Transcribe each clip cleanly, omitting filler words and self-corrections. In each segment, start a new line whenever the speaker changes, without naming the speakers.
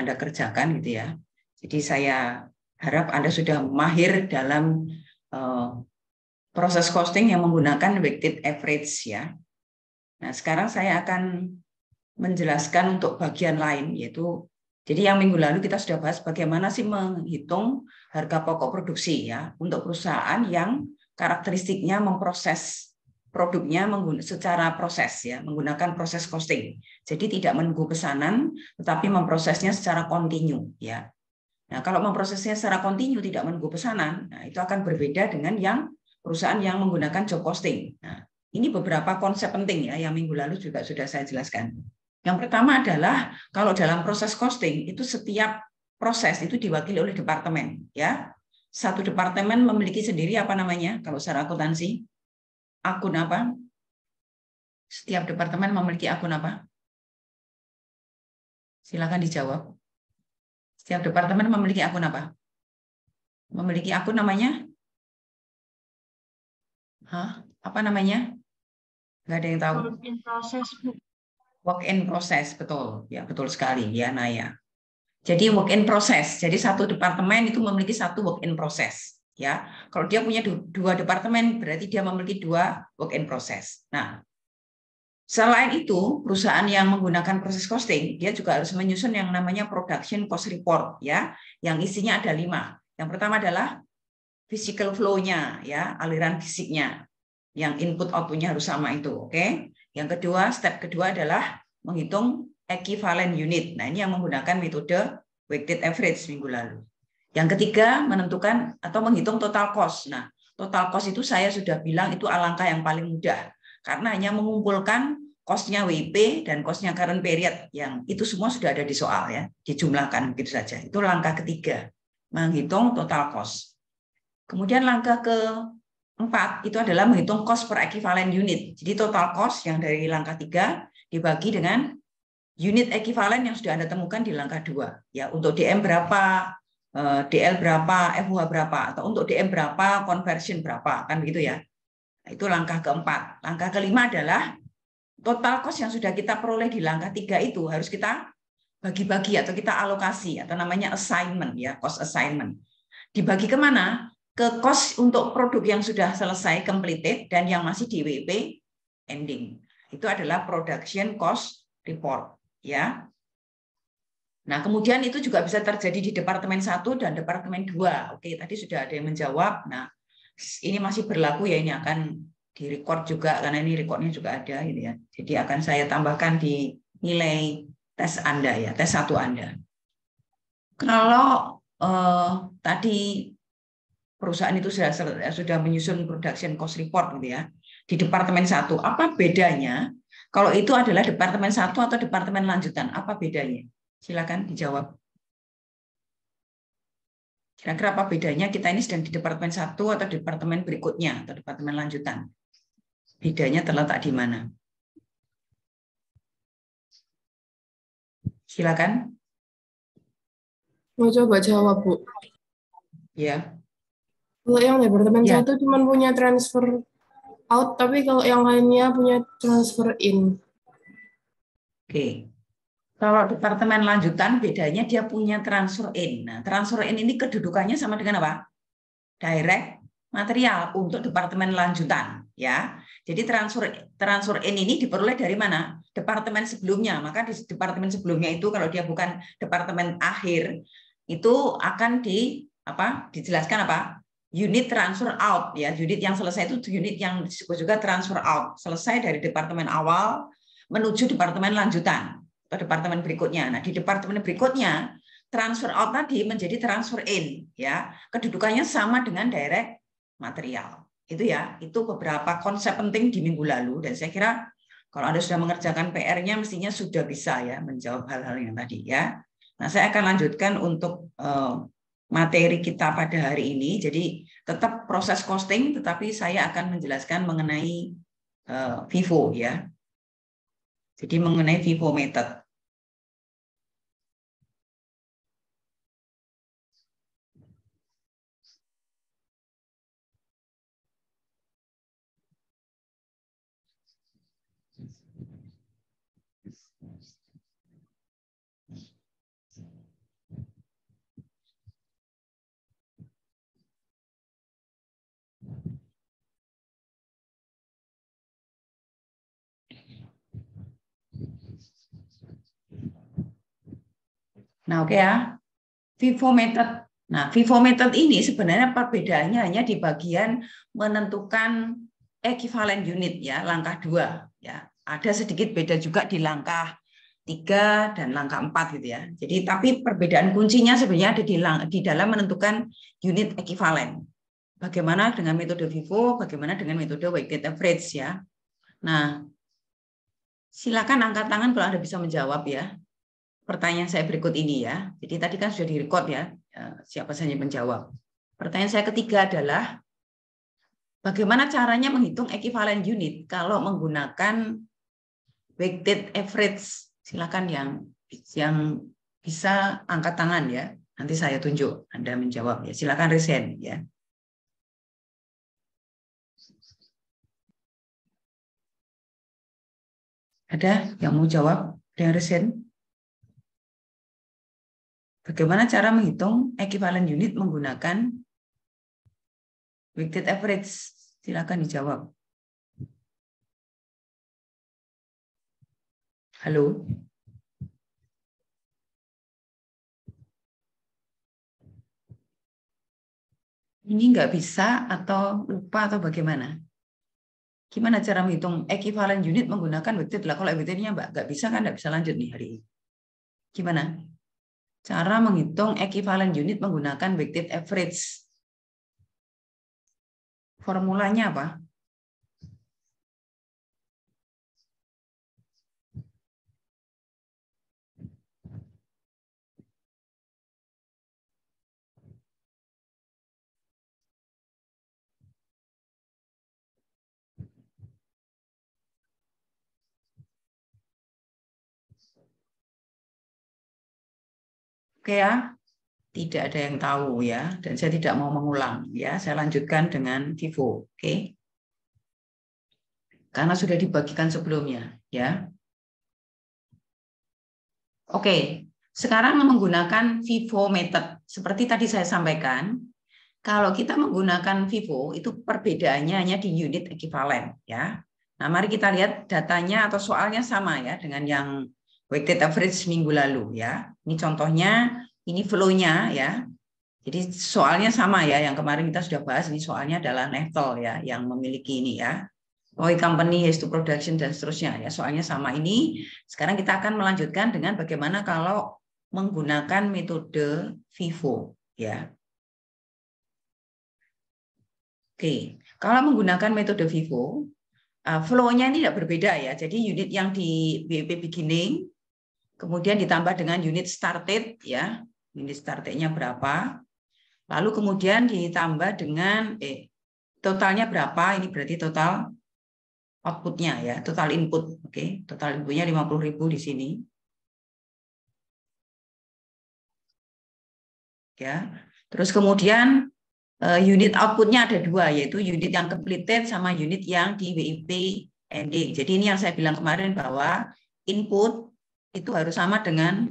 Anda kerjakan gitu ya. Jadi saya harap Anda sudah mahir dalam proses costing yang menggunakan weighted average ya. Nah, sekarang saya akan menjelaskan untuk bagian lain, yaitu jadi yang minggu lalu kita sudah bahas bagaimana sih menghitung harga pokok produksi ya untuk perusahaan yang karakteristiknya memproses produknya secara proses ya, menggunakan proses costing. Jadi tidak menunggu pesanan tetapi memprosesnya secara kontinu ya. Nah, kalau memprosesnya secara kontinu tidak menunggu pesanan, nah itu akan berbeda dengan yang perusahaan yang menggunakan job posting. Nah, ini beberapa konsep penting ya yang minggu lalu juga sudah saya jelaskan. Yang pertama adalah kalau dalam proses costing itu setiap proses itu diwakili oleh departemen ya. Satu departemen memiliki sendiri apa namanya? Kalau secara akuntansi akun apa? Setiap departemen memiliki akun apa? Silakan dijawab. Setiap departemen memiliki akun apa? Memiliki akun namanya? Hah? Apa namanya? Nggak ada yang tahu.
Work in process, Bu.
Work in process, betul. Ya, betul sekali ya, Naya. Jadi work in process. Jadi satu departemen itu memiliki satu work in process. Ya, kalau dia punya dua departemen, berarti dia memiliki dua work in process. Nah, selain itu, perusahaan yang menggunakan proses costing, dia juga harus menyusun yang namanya production cost report, ya, yang isinya ada 5. Yang pertama adalah physical flow-nya, ya, aliran fisiknya, yang input output-nya harus sama itu, oke? Yang kedua, step kedua adalah menghitung equivalent unit. Nah, ini yang menggunakan metode weighted average minggu lalu. Yang ketiga, menentukan atau menghitung total cost. Nah, total cost itu saya sudah bilang itu alangkah yang paling mudah. Karena hanya mengumpulkan cost-nya WIP dan cost-nya current period. Yang itu semua sudah ada di soal ya. Dijumlahkan begitu saja. Itu langkah ketiga. Menghitung total cost. Kemudian langkah keempat itu adalah menghitung cost per equivalent unit. Jadi total cost yang dari langkah 3 dibagi dengan unit ekuivalen yang sudah Anda temukan di langkah 2. Ya, untuk DM berapa, DL berapa, FUH berapa, atau untuk DM berapa, conversion berapa, kan begitu ya. Nah, itu langkah keempat. Langkah kelima adalah total cost yang sudah kita peroleh di langkah 3 itu harus kita bagi-bagi atau kita alokasi atau namanya assignment ya, cost assignment. Dibagi kemana? Ke cost untuk produk yang sudah selesai completed dan yang masih di WP ending. Itu adalah production cost report ya. Nah, kemudian itu juga bisa terjadi di departemen 1 dan departemen 2. Oke, tadi sudah ada yang menjawab. Nah, ini masih berlaku ya, ini akan direcord juga karena ini recordnya juga ada gitu ya. Jadi akan saya tambahkan di nilai tes Anda ya, tes 1 Anda. Kalau tadi perusahaan itu sudah menyusun production cost report gitu ya di departemen 1, apa bedanya kalau itu adalah departemen 1 atau departemen lanjutan? Apa bedanya? Silakan dijawab. Kira-kira apa bedanya kita ini sedang di departemen 1 atau departemen berikutnya atau departemen lanjutan? Bedanya terletak di mana? Silakan.
Mau coba jawab, Bu.
Ya.
Kalau yang departemen
Ya.
1 cuma punya transfer out, tapi kalau yang lainnya punya transfer in.
Oke. Kalau departemen lanjutan bedanya dia punya transfer in. Nah, transfer in ini kedudukannya sama dengan apa? Direct material untuk departemen lanjutan ya. Jadi transfer in ini diperoleh dari mana? Departemen sebelumnya. Maka di departemen sebelumnya itu kalau dia bukan departemen akhir itu akan dijelaskan apa? Unit transfer out ya. Unit yang selesai itu unit yang disebut juga transfer out. Selesai dari departemen awal menuju departemen lanjutan atau departemen berikutnya. Nah, di departemen berikutnya transfer out tadi menjadi transfer in ya. Kedudukannya sama dengan direct material. Itu ya, itu beberapa konsep penting di minggu lalu dan saya kira kalau Anda sudah mengerjakan PR-nya mestinya sudah bisa ya menjawab hal-hal yang tadi ya. Nah, saya akan lanjutkan untuk materi kita pada hari ini. Jadi tetap proses costing tetapi saya akan menjelaskan mengenai FIFO ya. Jadi mengenai FIFO method. Nah, oke ya. FIFO method. Nah, FIFO method ini sebenarnya perbedaannya hanya di bagian menentukan ekivalen unit ya, langkah 2 ya. Ada sedikit beda juga di langkah 3 dan langkah 4 gitu ya. Jadi tapi perbedaan kuncinya sebenarnya ada di dalam menentukan unit ekivalen. Bagaimana dengan metode FIFO, bagaimana dengan metode weighted average ya. Nah, silakan angkat tangan kalau Anda bisa menjawab ya. Pertanyaan saya berikut ini ya. Jadi tadi kan sudah direkod ya, siapa saja yang menjawab. Pertanyaan saya ketiga adalah, bagaimana caranya menghitung ekivalen unit kalau menggunakan weighted average? Silakan yang bisa angkat tangan ya. Nanti saya tunjuk Anda menjawab ya. Silakan resen ya. Ada yang mau jawab? Ada yang resen? Bagaimana cara menghitung ekivalen unit menggunakan weighted average? Silakan dijawab. Halo? Ini nggak bisa atau lupa atau bagaimana? Gimana cara menghitung ekivalen unit menggunakan weighted? Lah kalau weighted-nya Mbak nggak bisa kan nggak bisa lanjut nih hari ini. Gimana? Cara menghitung ekivalen unit menggunakan weighted average. Formulanya apa? Oke ya, tidak ada yang tahu ya, dan saya tidak mau mengulang ya. Saya lanjutkan dengan FIFO, oke? Karena sudah dibagikan sebelumnya ya. Oke, sekarang menggunakan FIFO method. Seperti tadi saya sampaikan, kalau kita menggunakan FIFO itu perbedaannya hanya di unit ekivalen ya. Nah, mari kita lihat datanya atau soalnya sama ya dengan yang weighted average minggu lalu ya. Ini contohnya, ini flow-nya ya. Jadi soalnya sama ya, yang kemarin kita sudah bahas, ini soalnya adalah Neftel ya yang memiliki ini ya. Oil company has to production dan seterusnya ya. Soalnya sama ini. Sekarang kita akan melanjutkan dengan bagaimana kalau menggunakan metode FIFO ya. Oke, kalau menggunakan metode FIFO, flow-nya ini tidak berbeda ya. Jadi unit yang di WP beginning, kemudian ditambah dengan unit started ya. Unit started-nya berapa? Lalu kemudian ditambah dengan totalnya berapa? Ini berarti total output-nya ya, total input. Oke, total input-nya 50.000 di sini. Ya. Terus kemudian unit output-nya ada 2, yaitu unit yang completed sama unit yang di WIP ending. Jadi ini yang saya bilang kemarin bahwa input itu harus sama dengan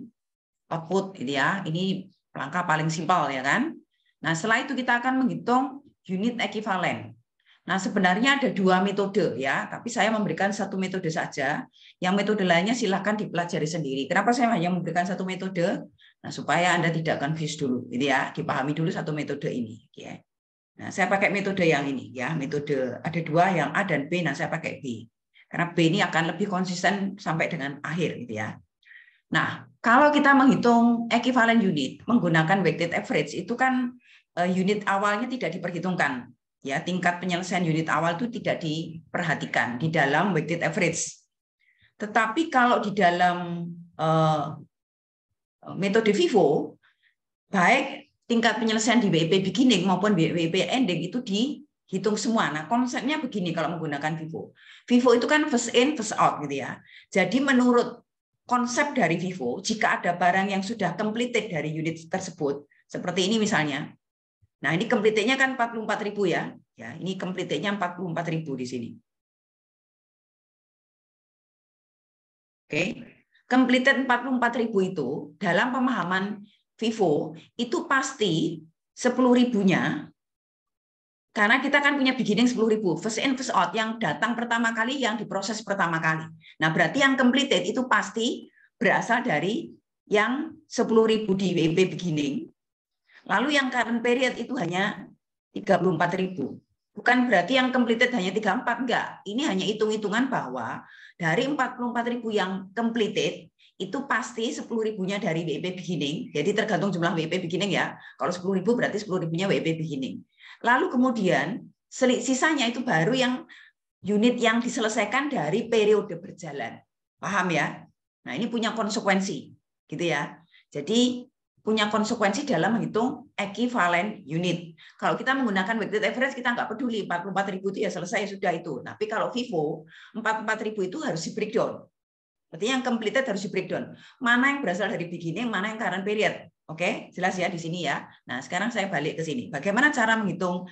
output gitu ya. Ini langkah paling simpel ya kan. Nah, setelah itu kita akan menghitung unit ekivalen. Nah, sebenarnya ada 2 metode ya, tapi saya memberikan 1 metode saja. Yang metode lainnya silakan dipelajari sendiri. Kenapa saya hanya memberikan 1 metode? Nah, supaya Anda tidak confuse dulu, gitu ya. Dipahami dulu 1 metode ini. Ya. Nah, saya pakai metode yang ini ya. Metode ada 2 yang A dan B. Nah, saya pakai B. Karena B ini akan lebih konsisten sampai dengan akhir, gitu ya. Nah, kalau kita menghitung ekivalen unit menggunakan weighted average itu kan unit awalnya tidak diperhitungkan. Ya, tingkat penyelesaian unit awal itu tidak diperhatikan di dalam weighted average. Tetapi kalau di dalam metode FIFO, baik tingkat penyelesaian di WIP beginning maupun WIP ending itu dihitung semua. Nah, konsepnya begini kalau menggunakan FIFO. FIFO itu kan first in, first out gitu ya. Jadi menurut konsep dari FIFO, jika ada barang yang sudah completed dari unit tersebut, seperti ini misalnya. Nah, ini completed-nya kan 44.000 ya. Ya, ini completed-nya 44.000 di sini. Oke. Completed 44.000 itu dalam pemahaman FIFO itu pasti 10.000-nya, karena kita kan punya beginning 10.000, first in first out, yang datang pertama kali, yang diproses pertama kali. Nah, berarti yang completed itu pasti berasal dari yang 10.000 di WIP beginning, lalu yang current period itu hanya 34.000. Bukan berarti yang completed hanya 34, enggak. Ini hanya hitung-hitungan bahwa dari 44.000 yang completed, itu pasti 10.000-nya dari WIP beginning, jadi tergantung jumlah WIP beginning ya. Kalau 10.000 berarti 10.000-nya WIP beginning. Lalu kemudian sisanya itu baru yang unit yang diselesaikan dari periode berjalan. Paham ya? Nah, ini punya konsekuensi, gitu ya. Jadi punya konsekuensi dalam menghitung equivalent unit. Kalau kita menggunakan weighted average, kita nggak peduli, 44.000 itu ya selesai, sudah itu. Tapi kalau FIFO, 44.000 itu harus di breakdown. Berarti yang completed harus di breakdown. Mana yang berasal dari beginning, mana yang current period. Oke, jelas ya di sini ya. Nah, sekarang saya balik ke sini. Bagaimana cara menghitung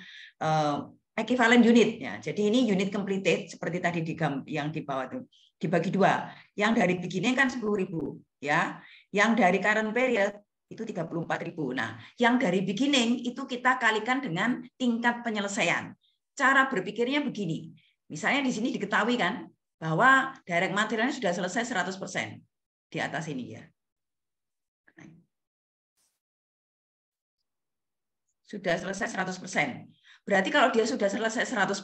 equivalent unit? Ya, jadi ini unit completed seperti tadi yang di bawah itu dibagi dua. Yang dari beginning kan 10.000, ya. Yang dari current period itu 34.000. Nah, yang dari beginning itu kita kalikan dengan tingkat penyelesaian. Cara berpikirnya begini. Misalnya di sini diketahui kan bahwa direct materialnya sudah selesai 100% di atas ini ya. Sudah selesai 100%. Berarti kalau dia sudah selesai 100%,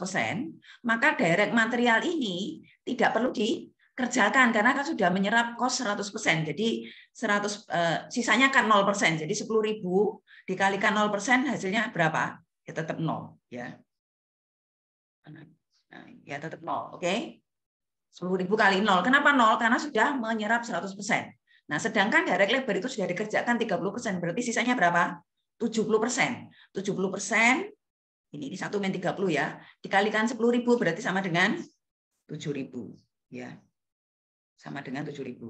maka direct material ini tidak perlu dikerjakan karena kan sudah menyerap cost 100%. Jadi 100 sisanya kan 0%. Jadi 10.000 dikalikan 0% hasilnya berapa? Ya tetap 0 ya. Nah, ya tetap 0, oke? 10.000 kali 0. Kenapa 0? Karena sudah menyerap 100%. Nah, sedangkan direct labor itu sudah dikerjakan 30%. Berarti sisanya berapa? 70%. 70%, ini 1 min 30 ya. Dikalikan 10.000 berarti sama dengan 7.000. Ya. Sama dengan 7.000.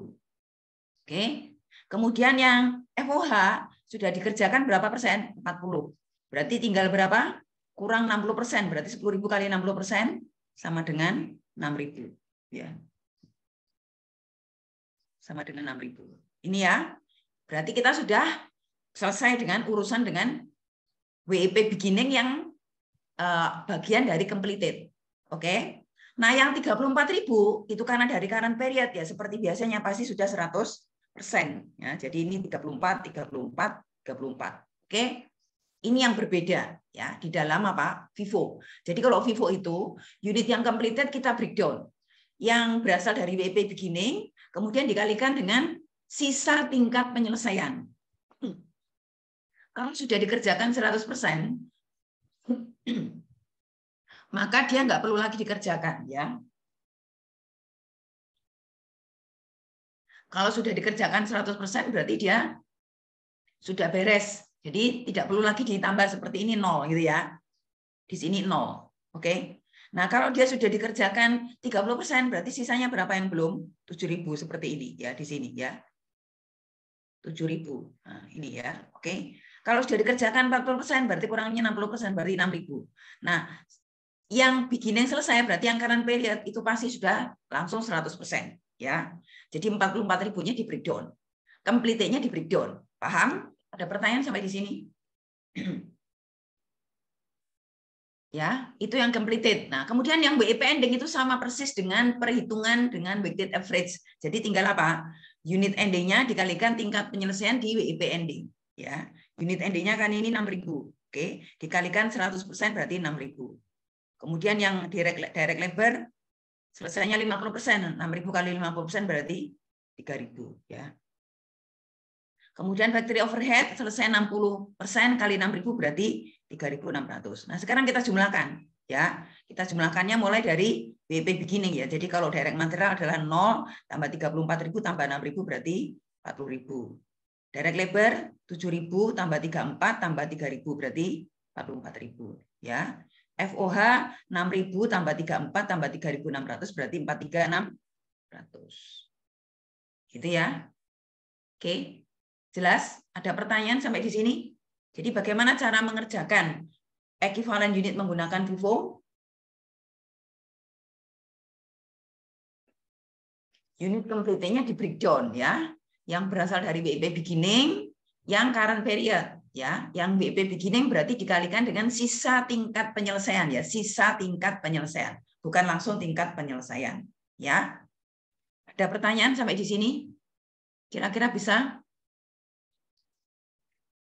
Oke. Kemudian yang FOH sudah dikerjakan berapa persen? 40. Berarti tinggal berapa? Kurang 60%. Berarti 10.000 kali 60% sama dengan 6.000. Ya. Sama dengan 6.000. Ini ya. Berarti kita sudah selesai dengan urusan dengan WIP beginning yang bagian dari completed. Oke. Nah, yang 34.000 itu karena dari current period ya seperti biasanya pasti sudah 100%. Ya, jadi ini 34, 34, 34. Oke. Ini yang berbeda ya di dalam apa? FIFO. Jadi kalau FIFO itu unit yang completed kita breakdown. Yang berasal dari WIP beginning kemudian dikalikan dengan sisa tingkat penyelesaian. Kalau sudah dikerjakan 100%, maka dia nggak perlu lagi dikerjakan ya. Kalau sudah dikerjakan 100% berarti dia sudah beres. Jadi tidak perlu lagi ditambah seperti ini 0 gitu ya. Di sini 0. Oke. Nah, kalau dia sudah dikerjakan 30% berarti sisanya berapa yang belum? 7.000 seperti ini ya di sini ya. 7.000. Nah, ini ya. Oke. Kalau sudah dikerjakan 40% berarti kurangnya 60% berarti 6.000. Nah, yang beginning selesai berarti yang current period itu pasti sudah langsung 100% ya. Jadi 44.000-nya di breakdown. Complete-nya di breakdown. Paham? Ada pertanyaan sampai di sini? Ya, itu yang completed. Nah, kemudian yang WIP ending itu sama persis dengan perhitungan dengan weighted average. Jadi tinggal apa? Unit ending-nya dikalikan tingkat penyelesaian di WIP ending. Ya, unit ending-nya kan ini 6.000. Oke, dikalikan 100% berarti 6.000. Kemudian yang direct labor selesainya 50%, 6.000 kali 50% berarti 3.000 ya. Kemudian factory overhead selesai 60% kali 6.000 berarti 3.600. Nah, sekarang kita jumlahkan ya. Kita jumlahkannya mulai dari WIP beginning ya. Jadi kalau direct material adalah 0 tambah 34.000 tambah 6.000 berarti 40.000. Direct labor 7.000 tambah 34 tambah 3.000 berarti 44.000 ya. FOH 6.000 tambah 34 tambah 3.600 berarti 43.600. Gitu ya. Oke. Jelas? Ada pertanyaan sampai di sini? Jadi bagaimana cara mengerjakan equivalent unit menggunakan FIFO? Unit complete-nya di breakdown ya. Yang berasal dari WIP beginning, yang current period ya. Yang WIP beginning berarti dikalikan dengan sisa tingkat penyelesaian ya, sisa tingkat penyelesaian, bukan langsung tingkat penyelesaian ya. Ada pertanyaan sampai di sini? Kira-kira bisa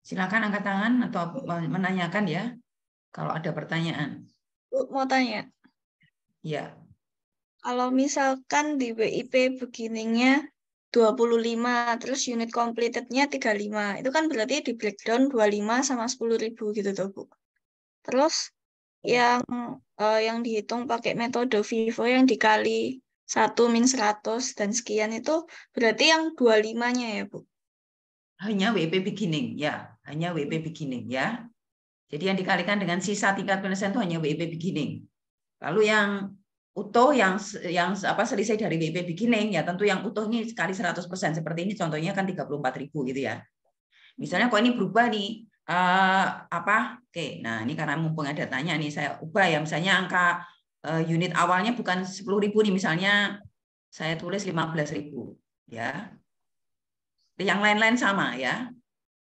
Silakan angkat tangan atau menanyakan ya kalau ada pertanyaan.
Bu, mau tanya,
Ya.
kalau misalkan di WIP beginningnya 25, terus unit completed-nya 35, itu kan berarti di breakdown 25 sama 10.000 gitu tuh, Bu. Terus yang dihitung pakai metode Vivo yang dikali 1 - 100 dan sekian itu berarti yang 25-nya ya, Bu?
Hanya WP beginning ya, hanya WP beginning ya. Jadi yang dikalikan dengan sisa tingkat penyelesaian itu hanya WP beginning. Lalu yang utuh yang apa selisih dari WP beginning ya tentu yang utuh ini sekali 100%, seperti ini contohnya kan 34.000 gitu ya. Misalnya kok ini berubah nih apa? Oke, nah ini karena mumpung ada tanya nih saya ubah ya, misalnya angka unit awalnya bukan 10.000 nih, misalnya saya tulis 15.000 ya. Yang lain-lain sama ya.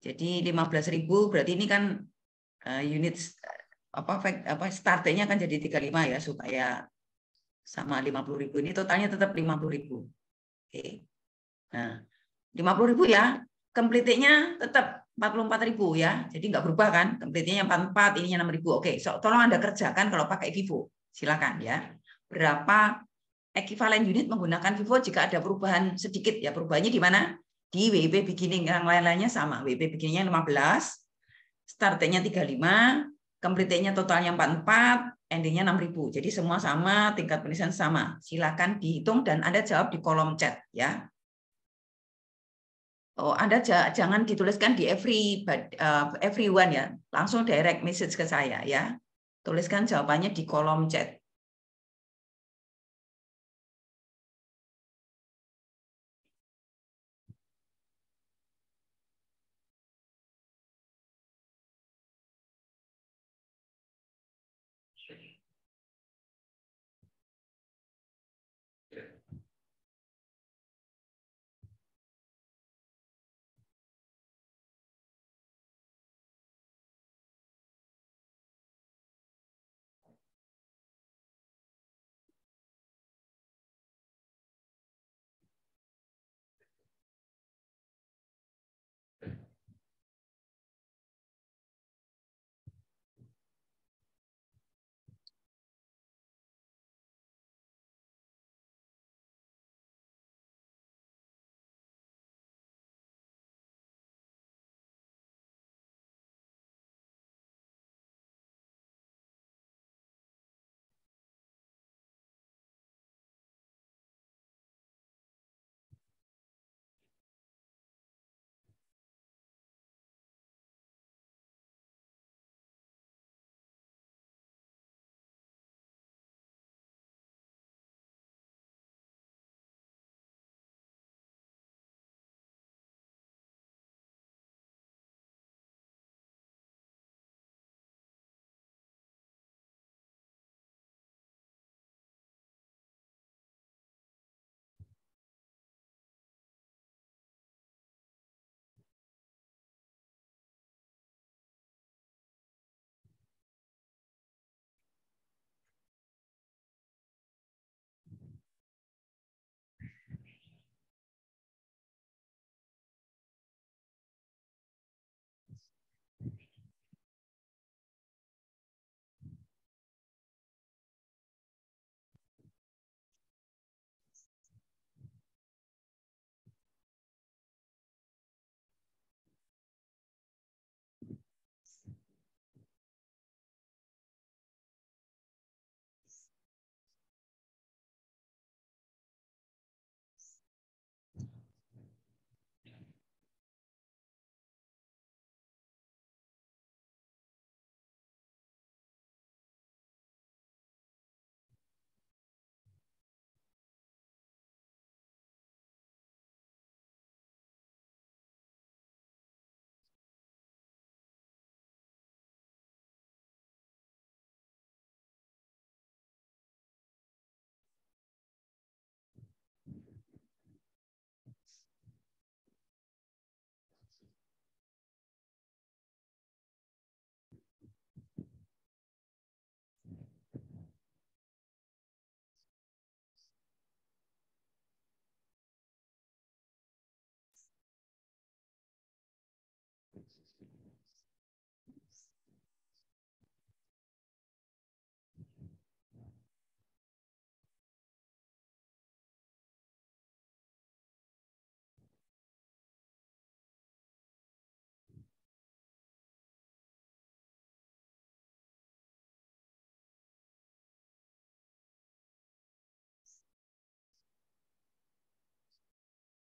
Jadi 15.000 berarti ini kan unit apa startnya kan jadi 35 ya, supaya sama 50.000 ini totalnya tetap 50.000. Oke. Nah, 50.000 ya, complete-nya tetap 44.000 ya. Jadi nggak berubah kan? Complete-nya 44, ininya 6.000. Oke, so, tolong Anda kerjakan kalau pakai Vivo. Silakan ya. Berapa ekivalen unit menggunakan Vivo jika ada perubahan sedikit ya. Perubahannya di mana? Di WP beginning, yang lain-lainnya sama. WP beginningnya 15, start-nya 35, complete-nya totalnya 44, ending-nya 6.000. Jadi semua sama, tingkat penyelesaian sama. Silakan dihitung dan Anda jawab di kolom chat ya. Oh, Anda jangan dituliskan di everyone ya. Langsung direct message ke saya ya. Tuliskan jawabannya di kolom chat.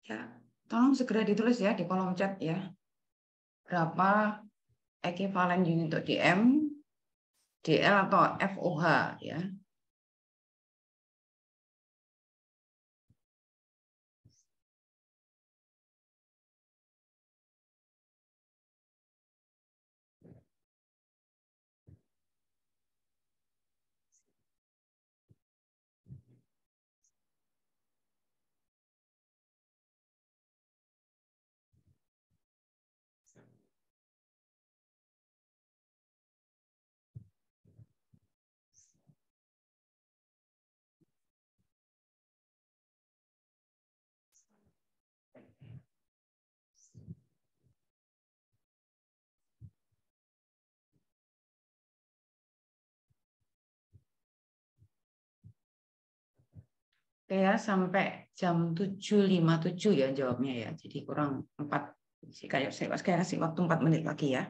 Ya, tolong segera ditulis ya di kolom chat ya. Berapa ekivalen unit untuk DM, DL atau FOH ya. Oke ya, sampai jam 7.57 ya jawabnya ya. Jadi kurang 4. Kayak saya kasih waktu 4 menit lagi ya.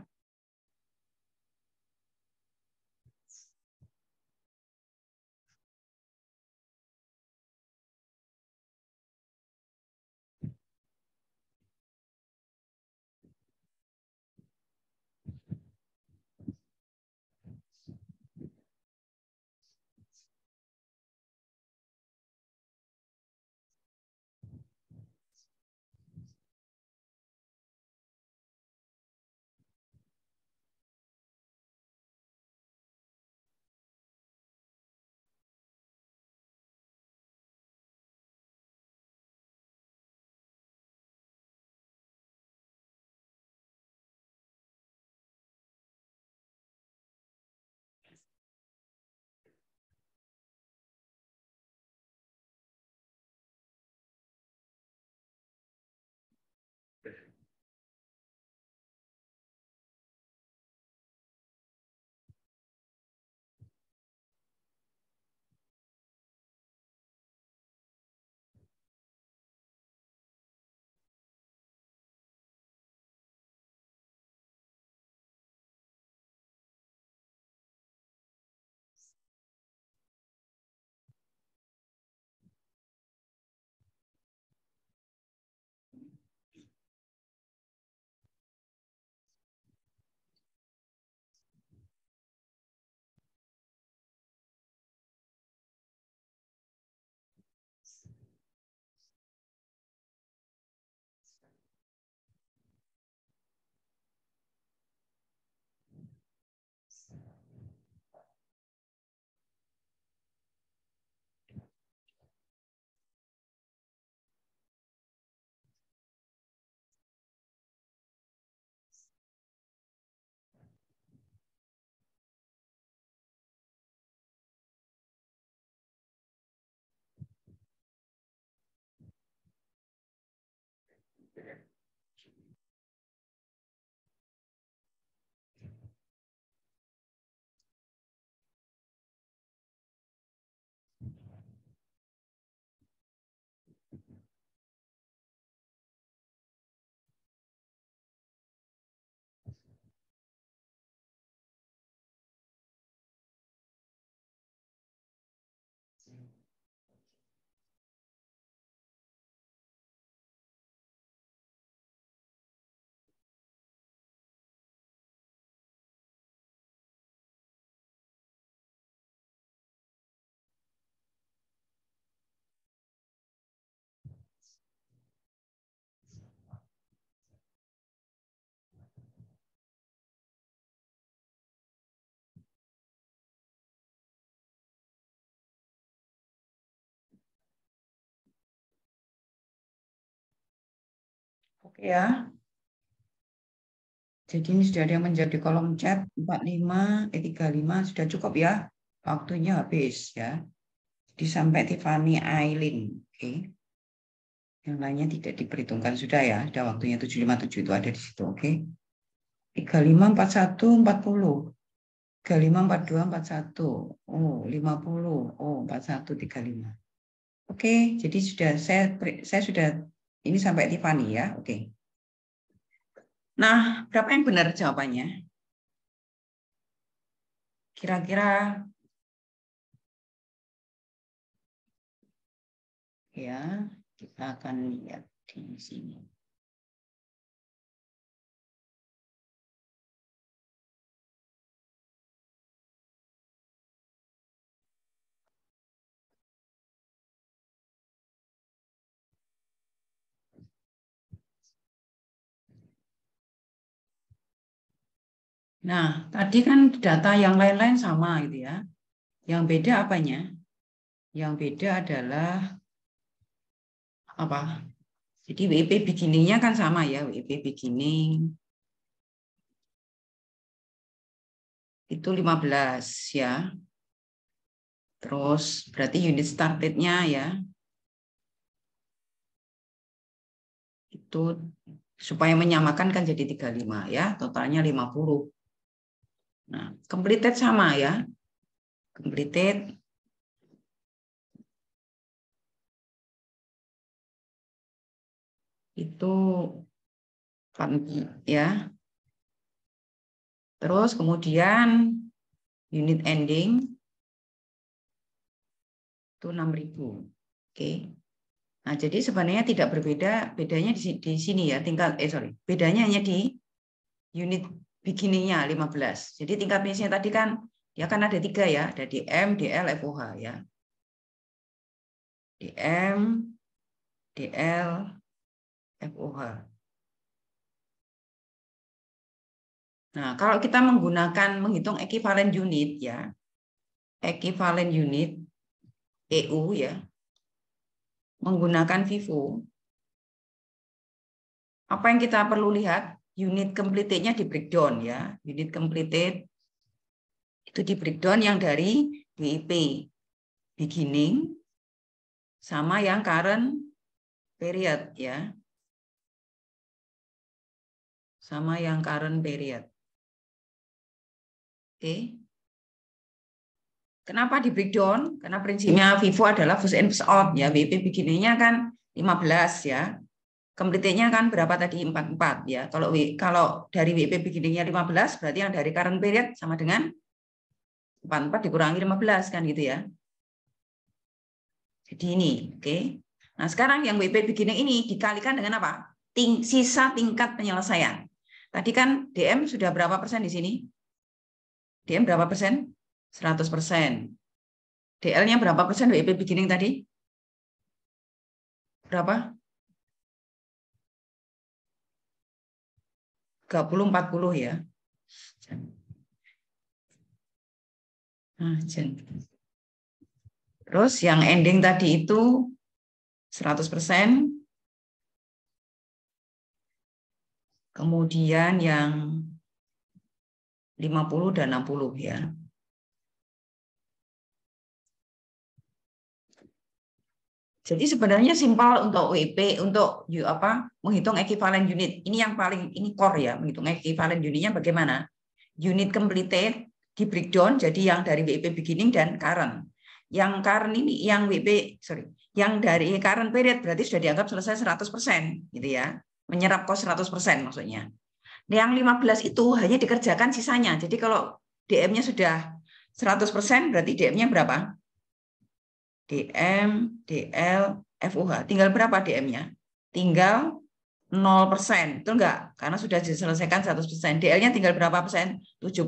Oke ya. Jadi ini sudah ada yang menjawab di kolom chat 35 sudah cukup ya. Waktunya habis ya. Jadi sampai Tiffany Aileen. Oke. Yang lainnya tidak diperhitungkan sudah ya. Sudah waktunya 7.57 itu ada di situ. Oke. 35, 41, 40. 35, 42, 41. Oh, 50. Oh, 41, 35. Oke, jadi sudah saya sudah ini sampai Tiffany ya. Oke. Nah, berapa yang benar jawabannya? Kira-kira ya, kita akan lihat Di sini. Nah, tadi kan data yang lain-lain sama gitu ya. Yang beda apanya? Yang beda adalah apa? Jadi WP beginningnya kan sama ya, WP beginning itu 15 ya. Terus berarti unit started-nya ya. Itu supaya menyamakan kan jadi 35 ya, totalnya 50. Nah, completed sama ya. Completed itu ya. Terus kemudian unit ending itu 6.000. Oke. Nah, jadi sebenarnya tidak berbeda, bedanya di sini ya, bedanya hanya di unit beginningnya 15. Jadi tingkat finishnya tadi kan dia kan ada 3 ya, ada DM, DL, FOH ya. DM, DL, FOH. Nah, kalau kita menghitung ekivalen unit ya, ekivalen unit EU ya, menggunakan FIFO, apa yang kita perlu lihat? Unit completed-nya di breakdown ya. Unit completed itu di breakdown yang dari WIP beginning sama yang current period ya. Sama yang current period. Oke. Kenapa di breakdown? Karena prinsipnya FIFO adalah first in first out ya. WIP beginningnya kan 15 ya. Completed-nya kan berapa tadi? 44 ya. Kalau dari WIP beginningnya 15 berarti yang dari current period sama dengan 44 dikurangi 15 kan gitu ya. Jadi ini, oke. Nah, sekarang yang WIP beginning ini dikalikan dengan apa? Sisa tingkat penyelesaian. Tadi kan DM sudah berapa persen di sini? DM berapa persen? 100%. DL-nya berapa persen WIP beginning tadi? Berapa? 30-40 ya. Nah, terus yang ending tadi itu 100%. Kemudian yang 50 dan 60 ya. Jadi sebenarnya simpel untuk WP untuk menghitung ekivalen unit. Ini yang paling core ya, menghitung ekivalen unitnya bagaimana? Unit completed di breakdown jadi yang dari WP beginning dan current. Yang current ini yang dari current period berarti sudah dianggap selesai 100% gitu ya. Menyerap cost 100% maksudnya. Yang 15 itu hanya dikerjakan sisanya. Jadi kalau DM-nya sudah 100% berarti DM-nya berapa? DM, DL, FOH. Tinggal berapa DM-nya? Tinggal 0%. Betul enggak? Karena sudah diselesaikan 100%. DL-nya tinggal berapa persen? 70%.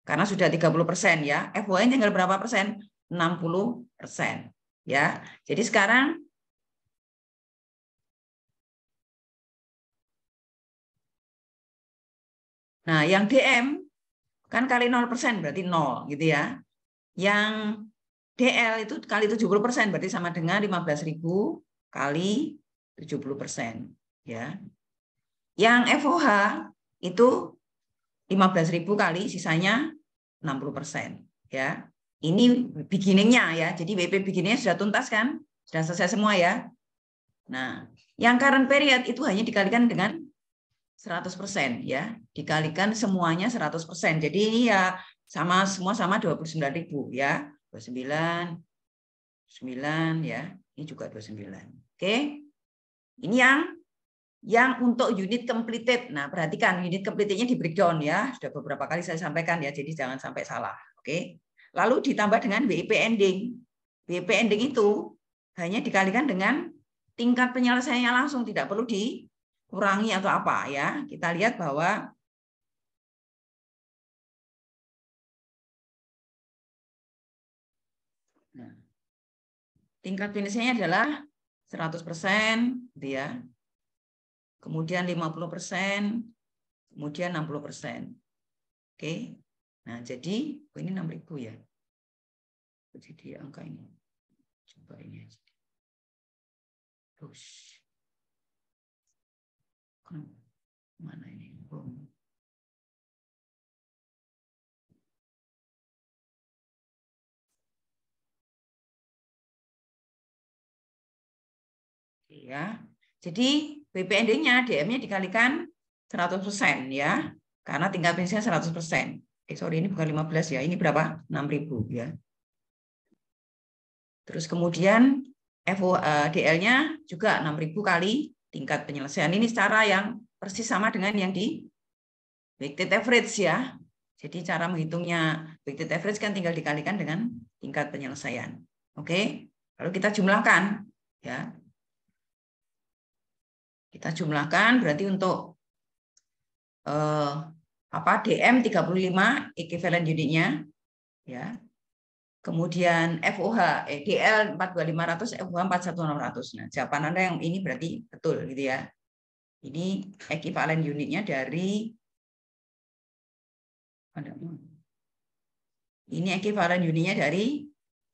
Karena sudah 30% ya. FOH-nya tinggal berapa persen? 60%. Ya. Jadi sekarang nah, yang DM kan kali 0% berarti 0 gitu ya. Yang DL itu kali 70% berarti sama dengan 15.000 kali 70% ya. Yang FOH itu 15.000 kali sisanya 60% ya. Ini beginningnya ya. Jadi WP beginningnya sudah tuntas kan? Sudah selesai semua ya. Nah, yang current period itu hanya dikalikan dengan 100% ya. Dikalikan semuanya 100%. Jadi ini ya semua sama 29.000 ya. 29 ya. Ini juga 29. Oke. Ini yang untuk unit completed. Nah, perhatikan unit completed-nya di breakdown ya. Sudah beberapa kali saya sampaikan ya, jadi jangan sampai salah. Oke. Lalu ditambah dengan WIP ending. WIP ending itu hanya dikalikan dengan tingkat penyelesaiannya langsung, tidak perlu dikurangi atau apa ya. Kita lihat bahwa tingkat penyelesaiannya adalah 100%, gitu ya. Kemudian 50%, kemudian 60%. Oke. Nah, jadi ini 6.000 ya. Jadi angka ini. Coba ini aja. Terus. Mana ini? Ya. Jadi BPND-nya DM-nya dikalikan 100% ya. Karena tingkat penyelesaian 100%. Sorry, ini bukan 15 ya. Ini berapa? 6.000 ya. Terus kemudian DL-nya juga 6.000 kali tingkat penyelesaian. Ini cara yang persis sama dengan yang di weighted average ya. Jadi cara menghitungnya weighted average kan tinggal dikalikan dengan tingkat penyelesaian. Oke. Lalu kita jumlahkan ya. Kita jumlahkan berarti untuk DM 35 equivalent unitnya ya. Kemudian FOH DL 42500, FOH 41600. Nah, jawaban Anda yang ini berarti betul gitu ya. Ini equivalent unitnya dari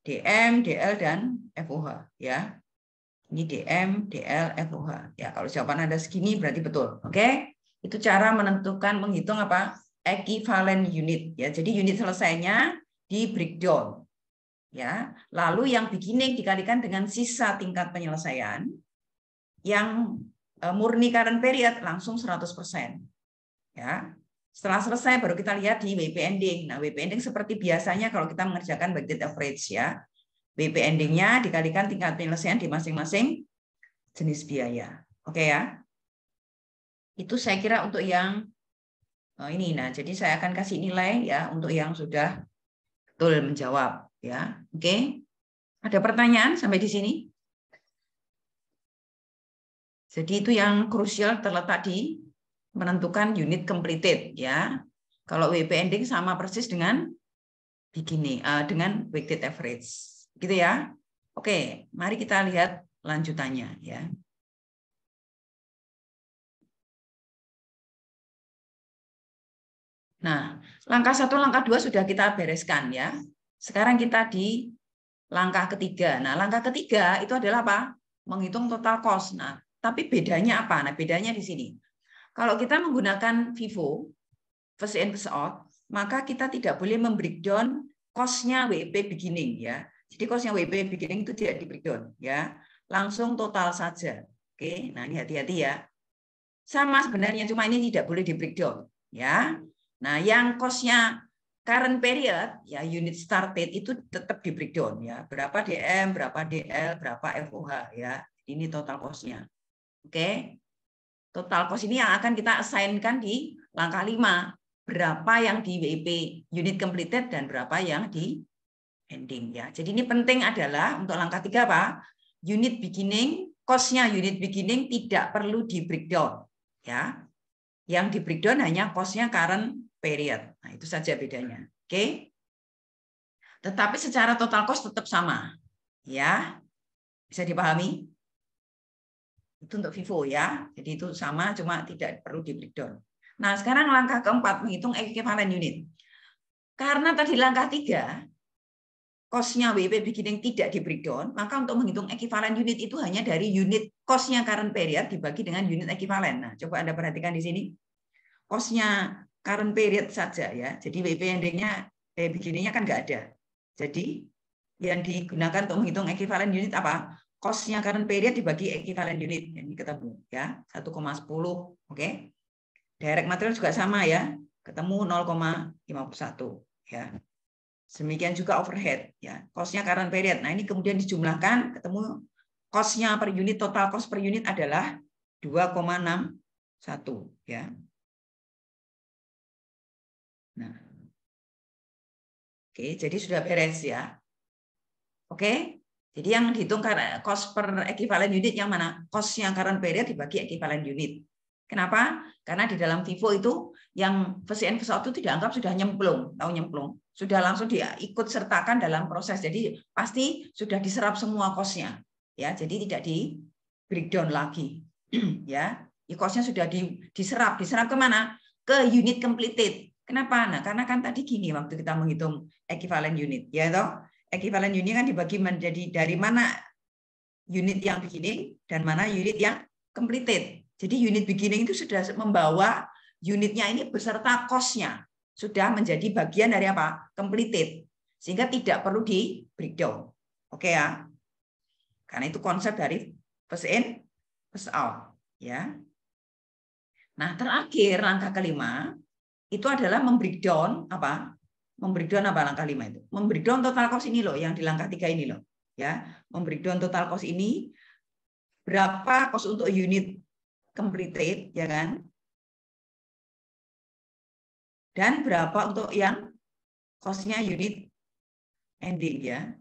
DM, DL dan FOH ya. Ini DM, DL, FOH. Ya, kalau jawaban Anda segini berarti betul. Oke? Itu cara menentukan menghitung apa? Equivalent unit ya. Jadi unit selesainya di breakdown. Ya. Lalu yang beginning dikalikan dengan sisa tingkat penyelesaian yang murni current period langsung 100%. Ya. Setelah selesai baru kita lihat di WP ending. Nah, WP ending seperti biasanya kalau kita mengerjakan weighted average ya. WP ending-nya dikalikan tingkat penyelesaian di masing-masing jenis biaya. Oke ya. Itu saya kira untuk yang ini. Nah, jadi saya akan kasih nilai ya untuk yang sudah betul menjawab ya. Oke. Ada pertanyaan sampai di sini? Jadi itu yang krusial terletak di menentukan unit completed ya. Kalau WP ending sama persis dengan begini dengan weighted average. Gitu ya. Oke, mari kita lihat lanjutannya ya. Nah, langkah 1, langkah 2 sudah kita bereskan ya. Sekarang kita di langkah ketiga. Nah, langkah ketiga itu adalah apa? Menghitung total cost. Nah, tapi bedanya apa? Nah, bedanya di sini. Kalau kita menggunakan FIFO, first in first out, maka kita tidak boleh membreakdown cost-nya WP beginning ya. Jadi cost-nya WP beginning itu tidak di breakdown ya. Langsung total saja. Oke, nah ini hati-hati ya. Sama sebenarnya, cuma ini tidak boleh di breakdown ya. Nah, yang cost-nya current period ya unit started itu tetap di breakdown ya. Berapa DM, berapa DL, berapa FOH ya. Ini total cost-nya. Oke. Total cost ini yang akan kita assign-kan di langkah 5. Berapa yang di WP unit completed dan berapa yang di ending ya. Jadi ini penting adalah untuk langkah 3 apa? Unit beginning, cost-nya unit beginning tidak perlu di breakdown ya. Yang di breakdown hanya cost-nya current period. Nah, itu saja bedanya. Oke. Tetapi secara total cost tetap sama. Ya. Bisa dipahami? Itu untuk FIFO ya. Jadi itu sama, cuma tidak perlu di breakdown. Nah, sekarang langkah keempat, menghitung equivalent unit. Karena tadi langkah 3, cost-nya WP beginning tidak di breakdown, maka untuk menghitung equivalent unit itu hanya dari unit cost-nya current period dibagi dengan unit equivalent. Nah, coba Anda perhatikan di sini. Cost-nya current period saja ya. Jadi WP ending-nya beginning-nya kan nggak ada. Jadi yang digunakan untuk menghitung equivalent unit apa? Cost-nya current period dibagi equivalent unit. Ini ketemu ya, 1,10. Oke. Direct material juga sama ya. Ketemu 0,51 ya. Demikian juga overhead ya. Cost-nya current period. Nah, ini kemudian dijumlahkan ketemu cost-nya per unit, total cost per unit adalah 2,61 ya. Nah. Oke, jadi sudah beres ya. Oke. Jadi yang dihitung karena cost per equivalent unit yang mana? Cost-nya current period dibagi equivalent unit. Kenapa? Karena di dalam FIFO itu yang first in first out itu dianggap sudah nyemplung, tahu nyemplung, sudah langsung dia ikut sertakan dalam proses. Jadi pasti sudah diserap semua cost-nya, ya. Jadi tidak di breakdown lagi, ya. Cost-nya sudah diserap kemana? Ke unit completed. Kenapa? Nah, karena kan tadi gini waktu kita menghitung equivalent unit, ya toh. Equivalent unit kan dibagi menjadi dari mana unit yang beginning dan mana unit yang completed. Jadi unit beginning itu sudah membawa unitnya ini beserta cost-nya. Sudah menjadi bagian dari apa? Completed. Sehingga tidak perlu di breakdown. Oke ya? Karena itu konsep dari first in, first out. Ya. Nah, terakhir langkah kelima itu adalah membreakdown apa? Membreakdown apa langkah 5 itu? Membreakdown total cost ini loh, yang di langkah 3 ini loh. Ya, membreakdown total cost ini berapa cost untuk unit completed, ya kan? Dan berapa untuk yang cost-nya unit ending, ya.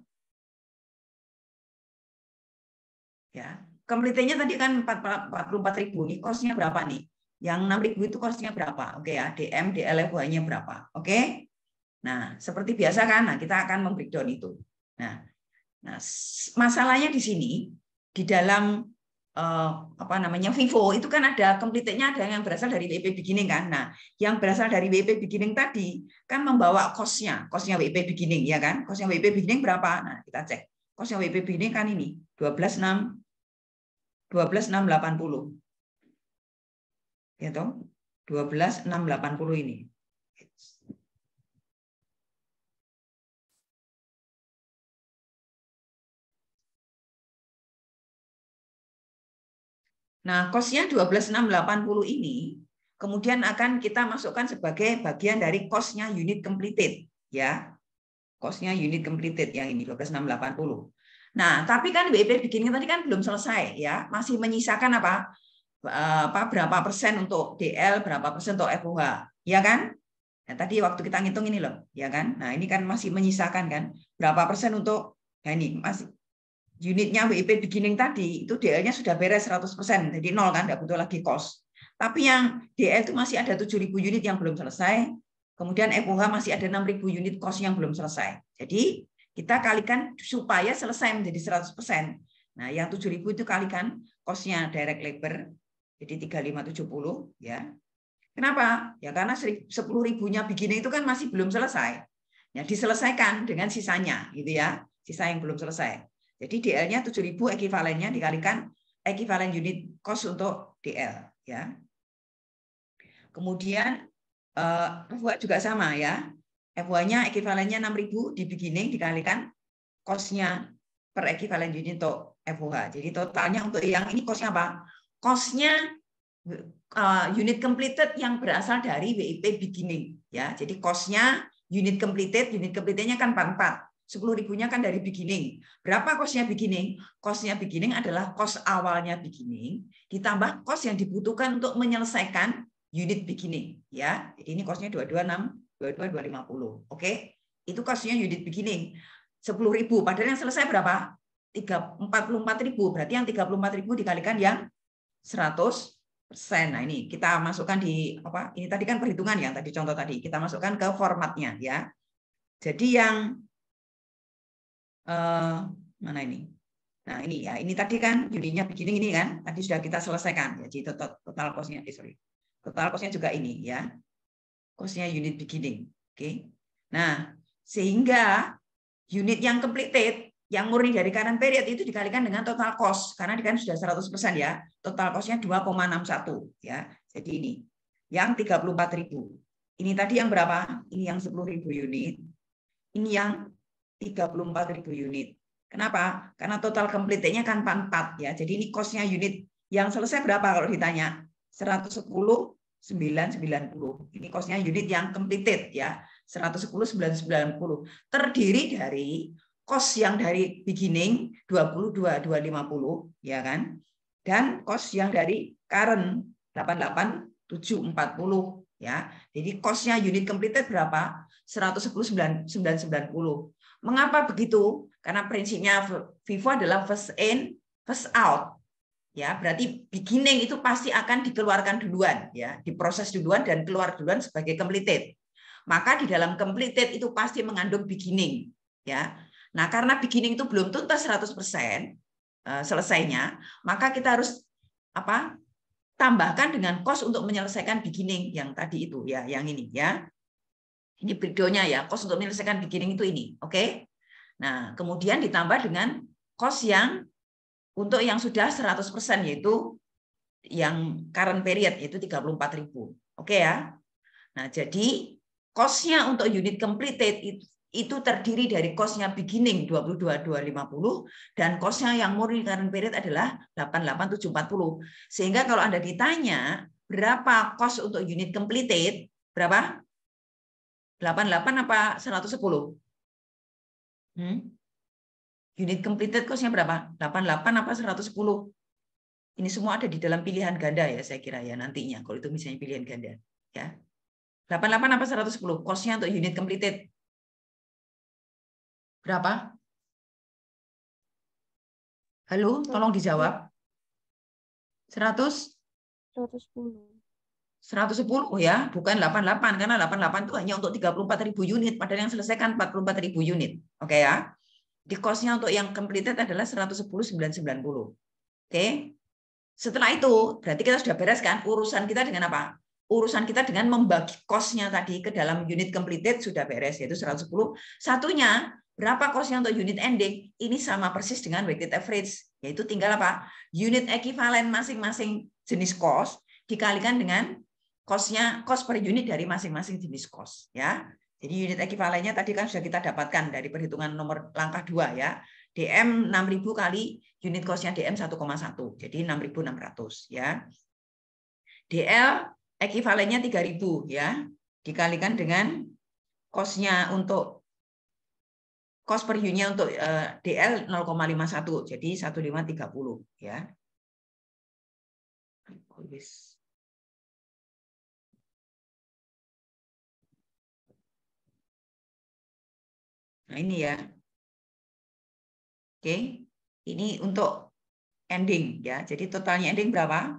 Ya, completed-nya tadi kan 44.000 nih, cost-nya berapa nih? Yang 6.000 itu cost-nya berapa? Oke ya, DM, DLF-nya berapa? Oke. Nah, seperti biasa kan, nah kita akan membreakdown itu. Nah, masalahnya di sini di dalam apa namanya FIFO itu kan ada completed-nya, ada yang berasal dari WP beginning kan. Nah, yang berasal dari WP beginning tadi kan membawa cost-nya WP beginning ya kan. Cost-nya WP beginning berapa? Nah, kita cek. Cost-nya WP beginning kan ini 12.680. Ya toh? 12.680 ini. Nah, cost-nya 12.680 ini kemudian akan kita masukkan sebagai bagian dari cost-nya unit completed, ya. Cost-nya unit completed yang ini 12.680. Nah, tapi kan WP beginning tadi kan belum selesai, ya. Masih menyisakan apa berapa persen untuk DL, berapa persen untuk FOH, ya kan? Nah, tadi waktu kita ngitung ini loh, ya kan? Nah, ini kan masih menyisakan kan berapa persen untuk ini masih unitnya WIP beginning tadi itu DL-nya sudah beres 100%, jadi nol kan, nggak butuh lagi cost. Tapi yang DL itu masih ada 7.000 unit yang belum selesai, kemudian FOH masih ada 6.000 unit cost yang belum selesai. Jadi kita kalikan supaya selesai menjadi 100%. Nah, yang 7.000 itu kalikan cost-nya direct labor, jadi 3.570 ya. Kenapa? Ya karena 10.000-nya beginning itu kan masih belum selesai. Ya, diselesaikan dengan sisanya gitu ya, sisa yang belum selesai. Jadi DL-nya 7.000 ekivalennya dikalikan ekivalen unit cost untuk DL ya. Kemudian FOH juga sama ya. FOH-nya ekivalennya 6.000 di beginning dikalikan cost-nya per ekivalen unit untuk FOH. Jadi totalnya untuk yang ini cost-nya apa? Cost-nya unit completed yang berasal dari WIP beginning ya. Jadi cost-nya unit completed-nya kan 44. 10.000-nya kan dari beginning. Berapa cost-nya beginning? Cost-nya beginning adalah cost awalnya beginning ditambah cost yang dibutuhkan untuk menyelesaikan unit beginning ya. Jadi ini cost-nya 226, 250. Oke. Itu cost-nya unit beginning. 10.000 padahal yang selesai berapa? 44.000. Berarti yang 34.000 dikalikan yang 100%. Nah, ini kita masukkan di apa? Ini tadi kan perhitungan ya, tadi contoh tadi. Kita masukkan ke formatnya ya. Jadi yang mana ini? Nah, ini ya, ini tadi kan unitnya beginning ini kan, tadi sudah kita selesaikan ya. Jadi total cost-nya total cost-nya juga ini ya. Cost-nya unit beginning. Oke. Nah, sehingga unit yang completed yang murni dari current period itu dikalikan dengan total cost karena kan sudah 100% ya. Total cost-nya 2,61 ya. Jadi ini yang 34.000. Ini tadi yang berapa? Ini yang 10.000 unit. Ini yang 34.000 unit. Kenapa? Karena total completed-nya kan 44 ya. Jadi ini cost-nya unit yang selesai berapa kalau ditanya? 110.990. Ini cost-nya unit yang completed ya. 110.990. Terdiri dari cost yang dari beginning 22.250 ya kan. Dan cost yang dari current 88.740 ya. Jadi cost-nya unit completed berapa? 110.990. Mengapa begitu? Karena prinsipnya FIFO adalah first in, first out. Ya, berarti beginning itu pasti akan dikeluarkan duluan, ya, diproses duluan dan keluar duluan sebagai completed. Maka di dalam completed itu pasti mengandung beginning, ya. Nah, karena beginning itu belum tuntas 100% selesainya, maka kita harus tambahkan dengan cost untuk menyelesaikan beginning yang tadi itu, ya, yang ini, ya. Ini breakdown-nya, ya, cost untuk menyelesaikan beginning itu ini, oke? Nah, kemudian ditambah dengan cost yang untuk yang sudah 100%, yaitu yang current period, yaitu 34.000. Oke ya? Nah, jadi cost-nya untuk unit completed itu terdiri dari cost-nya beginning 22.250 dan cost-nya yang murni current period adalah 88.740. Sehingga kalau Anda ditanya berapa cost untuk unit completed, berapa? 88 apa 110? Unit completed cost-nya berapa? 88 apa 110? Ini semua ada di dalam pilihan ganda, ya, saya kira, ya, nantinya kalau itu misalnya pilihan ganda, ya. 88 apa 110 cost-nya untuk unit completed? Berapa? Halo, tolong dijawab. 100? 110, ya, bukan 88, karena 88 itu hanya untuk 34.000 unit, padahal yang selesaikan 44.000 unit. Oke, ya. Di cost-nya untuk yang completed adalah 110.990. Oke. Setelah itu, berarti kita sudah beres kan urusan kita dengan apa? Urusan kita dengan membagi cost-nya tadi ke dalam unit completed sudah beres, yaitu 110. Satunya, berapa cost-nya untuk unit ending? Ini sama persis dengan weighted average, yaitu tinggal apa? Unit ekivalen masing-masing jenis cost dikalikan dengan cost-nya, cost per unit dari masing-masing jenis cost, ya. Jadi unit ekivalennya tadi kan sudah kita dapatkan dari perhitungan nomor langkah 2, ya. DM 6.000 kali unit cost-nya DM 1,1. Jadi 6.600, ya. DL ekivalennya 3.000, ya. Dikalikan dengan cost-nya untuk cost per unit untuk DL 0,51. Jadi 1.530, ya. Nah, ini, ya. Oke. Ini untuk ending, ya. Jadi totalnya ending berapa?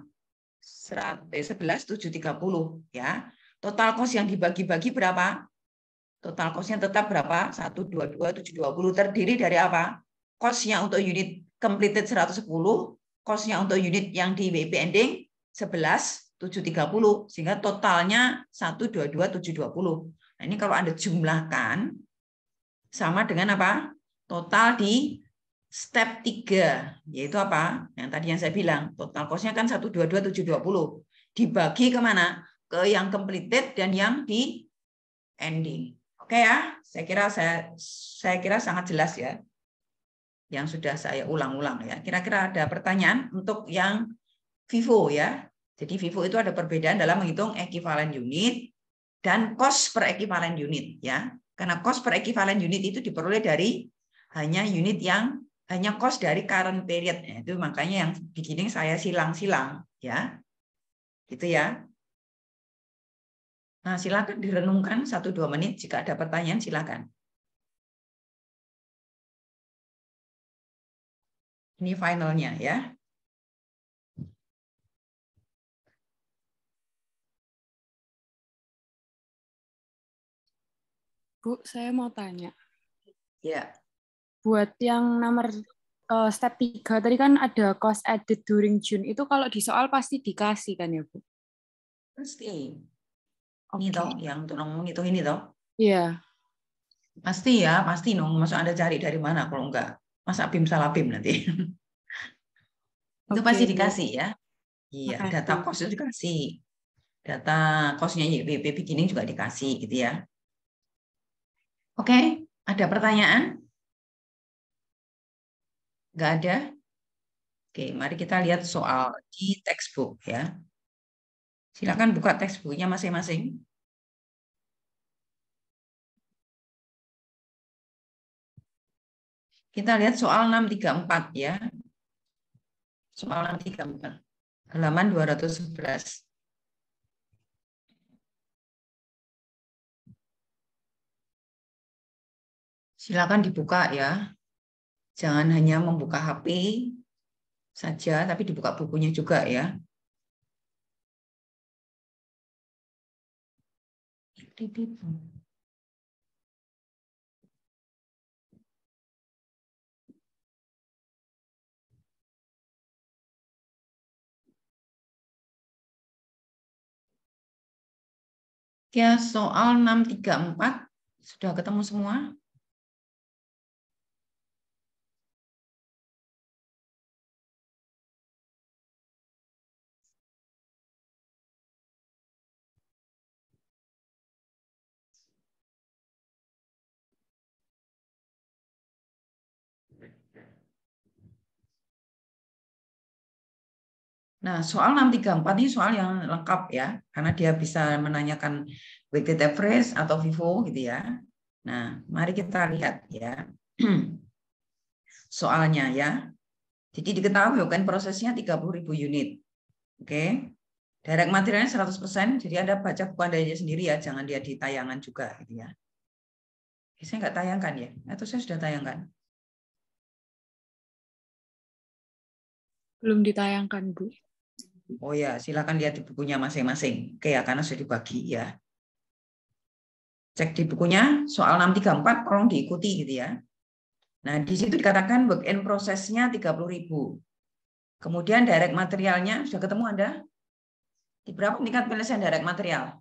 11.730, ya. Total cost yang dibagi-bagi berapa? Total cost-nya tetap berapa? 122.720. Terdiri dari apa? Cost-nya untuk unit completed 110, cost-nya untuk unit yang di WP ending 11.730, sehingga totalnya 122.720. Nah, ini kalau Anda jumlahkan sama dengan apa? Total di step 3, yaitu apa? Yang tadi yang saya bilang, total cost-nya kan 122.720. Dibagi kemana? Ke yang completed dan yang di ending. Oke, ya? Saya kira sangat jelas, ya. Yang sudah saya ulang-ulang, ya. Kira-kira ada pertanyaan untuk yang FIFO, ya. Jadi FIFO itu ada perbedaan dalam menghitung ekivalen unit dan cost per ekivalen unit, ya. Karena cost per ekivalen unit itu diperoleh dari hanya unit yang hanya cost dari current period, ya. Itu makanya yang beginning saya silang-silang, ya. Gitu, ya. Nah, silakan direnungkan 1-2 menit. Jika ada pertanyaan, silakan. Ini finalnya, ya.
Bu, saya mau tanya.
Ya.
Buat yang nomor step 3, tadi kan ada cost added during June. Itu kalau di soal pasti dikasih kan ya, Bu?
Pasti.
Oke.
Ini toh, yang tolong ngitung ini toh.
Iya.
Pasti, ya, pasti dong. Masa Anda cari dari mana kalau enggak? Masa BIM salah BIM nanti. Itu
Oke,
pasti
Bu.
dikasih, ya. Iya,
Makasih.
data cost itu dikasih. Data cost-nya YPP beginning juga dikasih, gitu, ya. Oke, ada pertanyaan? Enggak ada? Oke, mari kita lihat soal di textbook, ya. Silakan buka textbooknya masing-masing. Kita lihat soal 634, ya. Soal 634. Halaman 211. Silakan dibuka, ya. Jangan hanya membuka HP saja, tapi dibuka bukunya juga ya. Ya, soal 634 sudah ketemu semua? Nah, soal 634 ini soal yang lengkap ya, karena dia bisa menanyakan weighted average atau VIVO gitu ya. Nah, mari kita lihat ya. Soalnya ya. Jadi diketahui kan prosesnya 30.000 unit. Oke. Direct materialnya 100%, jadi Anda baca buku Anda sendiri ya, jangan dia di tayangan juga gitu ya. Saya nggak tayangkan ya, atau saya sudah tayangkan?
Belum ditayangkan, Bu.
Oh ya, silakan lihat di bukunya masing-masing. Oke ya, karena sudah dibagi ya. Cek di bukunya, soal 634 tolong diikuti gitu ya. Nah, di situ dikatakan work in prosesnya 30.000. Kemudian direct materialnya, sudah ketemu Anda? Di berapa tingkat penyelesaian direct material?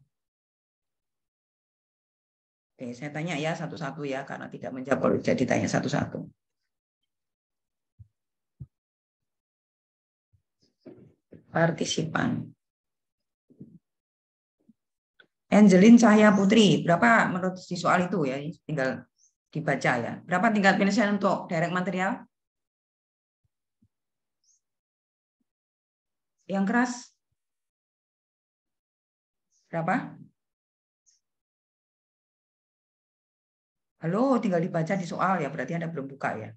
Oke, saya tanya ya satu-satu ya, karena tidak menjawab kalau jadi tanya satu-satu. Partisipan. Angelin Cahaya Putri, berapa menurut di soal itu ya? Tinggal dibaca ya. Berapa tingkat penyelesaian untuk direct material? Yang keras? Berapa? Halo, tinggal dibaca di soal ya, berarti Anda belum buka ya.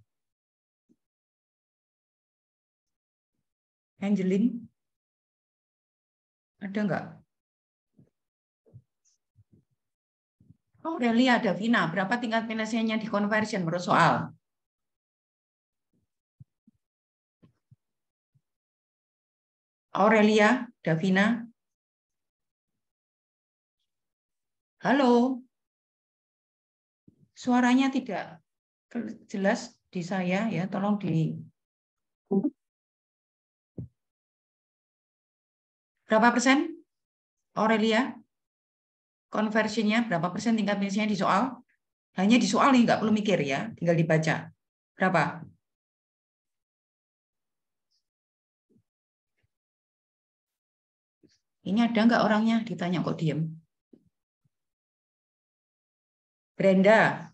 Angelin? Ada enggak? Aurelia Davina, berapa tingkat penyelesaiannya di conversion menurut soal? Aurelia Davina? Halo? Suaranya tidak jelas di saya ya, tolong di... Berapa persen? Aurelia? Konversinya berapa persen tingkat penyelesaiannya di soal? Hanya di soal nih, nggak perlu mikir ya, tinggal dibaca. Berapa? Ini ada nggak orangnya? Ditanya kok diem. Brenda,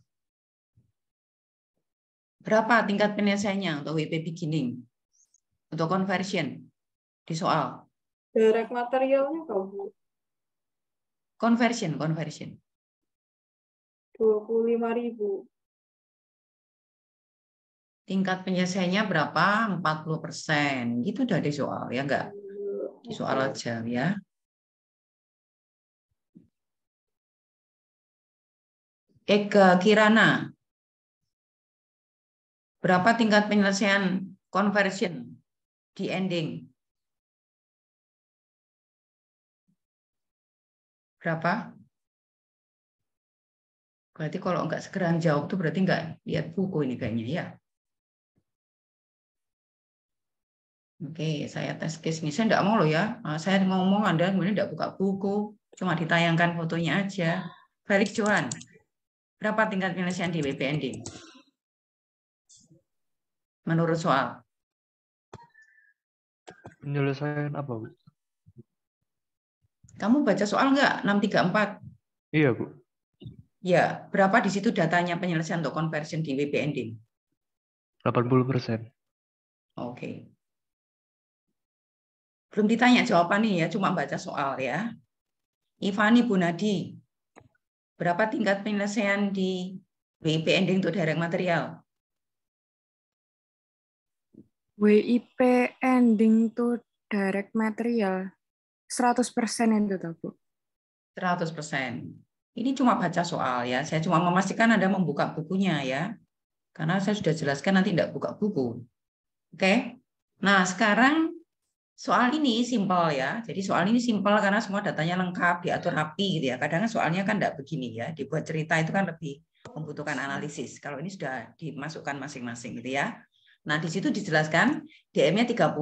berapa tingkat penyelesaiannya untuk WP beginning? Untuk conversion di soal?
Direct materialnya kok, Bu?
Conversion.
25.000.
Tingkat penyelesaiannya berapa? 40%. Gitu udah di soal, ya enggak? Di soal aja ya. Eka Kirana, berapa tingkat penyelesaian conversion di ending? Berapa? Berarti kalau enggak segera jawab tuh berarti enggak lihat buku ini kayaknya ya. Oke, saya tes case ini. Saya enggak mau loh ya. Saya ngomong Anda kemudian enggak buka buku. Cuma ditayangkan fotonya aja. Felix Johan, berapa tingkat penyelesaian di WP ending? Menurut soal.
Penyelesaian apa, Bu?
Kamu baca soal enggak? 634.
Iya, Bu.
Ya, berapa di situ datanya penyelesaian untuk conversion di WP ending?
80%.
Oke. Belum ditanya jawaban nih ya, cuma baca soal ya. Ivani Bunadi, berapa tingkat penyelesaian di WIP ending untuk direct material?
WIP ending to direct material 100% itu tuh, Bu.
100%. Ini cuma baca soal ya. Saya cuma memastikan Anda membuka bukunya ya. Karena saya sudah jelaskan nanti tidak buka buku. Oke. Nah, sekarang soal ini simpel ya. Jadi soal ini simpel karena semua datanya lengkap, diatur rapi gitu ya. Kadang soalnya kan tidak begini ya. Dibuat cerita itu kan lebih membutuhkan analisis. Kalau ini sudah dimasukkan masing-masing gitu ya. Nah, di situ dijelaskan DM-nya 30,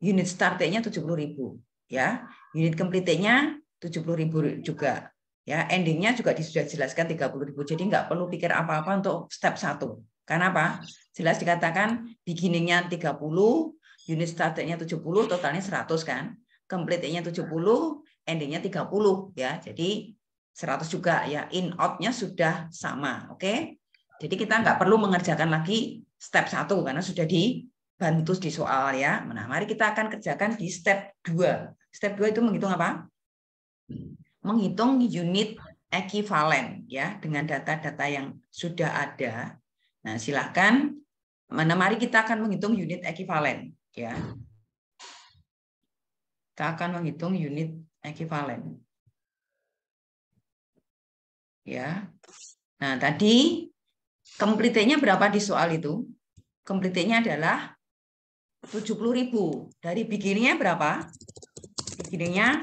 unit start-nya 70.000 ya. Unit complete-nya 70.000 juga. Ya, endingnya juga sudah dijelaskan 30.000. Jadi nggak perlu pikir apa-apa untuk step 1. Karena apa? Jelas dikatakan beginning-nya 30, unit start-nya 70, totalnya 100 kan. Complete-nya 70, ending-nya 30 ya. Jadi 100 juga ya. In out-nya sudah sama, oke? Jadi kita nggak perlu mengerjakan lagi step 1 karena sudah dibantu di soal ya. Nah, mari kita akan kerjakan di step 2. Step 2 itu menghitung apa? Menghitung unit ekivalen ya dengan data-data yang sudah ada. Nah, silakan. Mari kita akan menghitung unit ekivalen ya. Kita akan menghitung unit ekivalen. Ya. Nah, tadi complete-nya berapa di soal itu? Complete-nya adalah 70.000. Dari beginning-nya berapa? Beginning-nya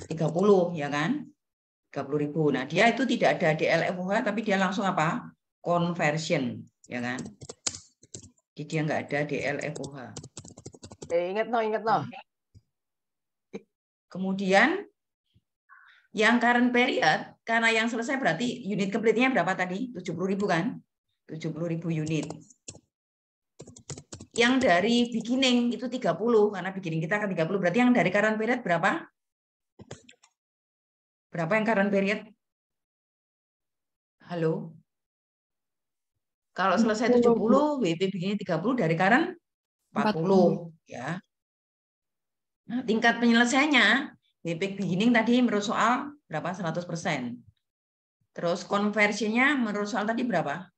30 ya kan? 30.000. Nah, dia itu tidak ada DLFOH tapi dia langsung apa? Conversion, ya kan? Jadi dia nggak ada DLFOH.
Ingat no.
Kemudian yang current period, karena yang selesai berarti unit complete-nya berapa tadi? 70.000 kan? 70.000 unit. Yang dari beginning itu 30, karena beginning kita kan 30. Berarti yang dari current period berapa? Berapa yang current period? Halo? Kalau selesai 70, WP begini 30, dari current 40. Ya. Nah, tingkat penyelesaiannya, WP beginning tadi menurut soal berapa? 100%. Terus konversinya menurut soal tadi berapa?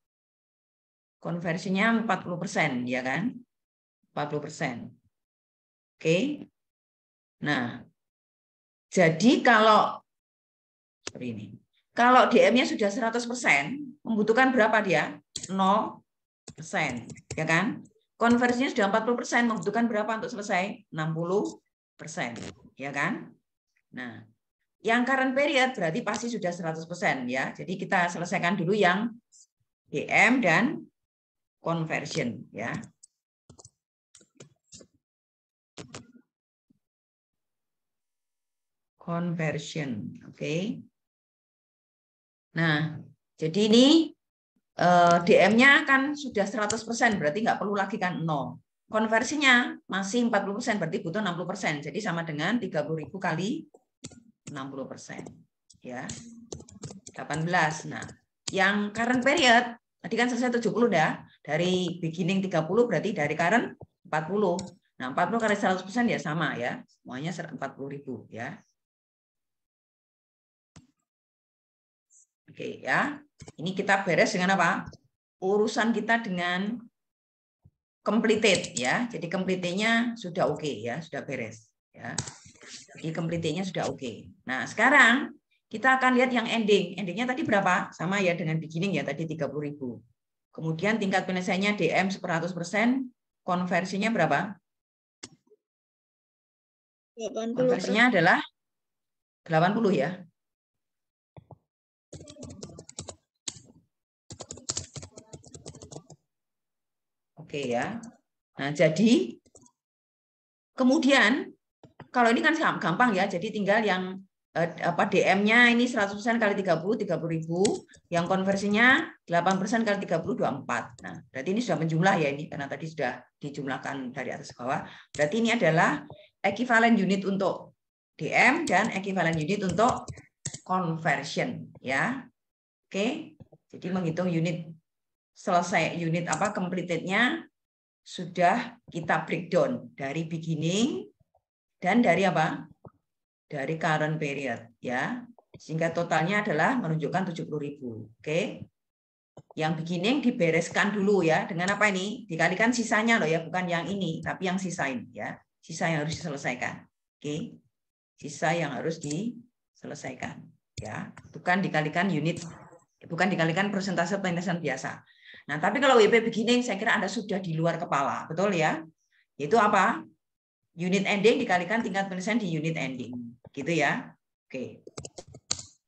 Konversinya 40%, ya kan? 40%. Oke. Nah, jadi kalau seperti ini. Kalau DM-nya sudah 100%, membutuhkan berapa dia? 0%, ya kan? Konversinya sudah 40%, membutuhkan berapa untuk selesai? 60%, ya kan? Nah, yang current period berarti pasti sudah 100% ya. Jadi kita selesaikan dulu yang DM dan conversion ya. Conversion, oke. Nah, jadi ini DM-nya kan sudah 100%, berarti nggak perlu lagi kan 0. Konversinya masih 40%, berarti butuh 60%. Jadi sama dengan 30.000 kali 60%. Ya. 18. Nah, yang current period, tadi kan selesai 70 dah. Dari beginning 30 berarti dari current 40. Nah, 40 kali 100% ya sama ya. Semuanya 40.000 ya. Oke ya. Ini kita beres dengan apa? Urusan kita dengan completed ya. Jadi complete-nya sudah oke ya, sudah beres ya. Jadi complete-nya sudah oke. Nah, sekarang kita akan lihat yang ending. Endingnya tadi berapa? Sama ya dengan beginning ya, tadi 30.000. Kemudian tingkat penyelesaiannya DM 100%, konversinya berapa?
80%.
Konversinya adalah 80 ya. Oke ya. Nah, jadi kemudian kalau ini kan gampang ya. Jadi tinggal yang DM-nya ini 100% kali 30, 30.000. Yang konversinya 8% kali 30, 24. Nah, berarti ini sudah menjumlah ya ini. Karena tadi sudah dijumlahkan dari atas ke bawah. Berarti ini adalah ekivalen unit untuk DM dan ekivalen unit untuk conversion. Ya. Oke. Jadi menghitung unit selesai, unit apa completed-nya sudah kita breakdown dari beginning dan dari apa? Dari current period ya. Sehingga totalnya adalah menunjukkan 70.000. Oke. Yang beginning dibereskan dulu ya. Dengan apa ini? Dikalikan sisanya loh ya, bukan yang ini, tapi yang sisain ya. Sisa yang harus diselesaikan. Oke. Sisa yang harus diselesaikan ya. Bukan dikalikan unit, bukan dikalikan persentase penyelesaian biasa. Nah, tapi kalau WIP beginning saya kira Anda sudah di luar kepala, betul ya? Itu apa? Unit ending dikalikan tingkat penyelesaian di unit ending. Gitu ya. Oke.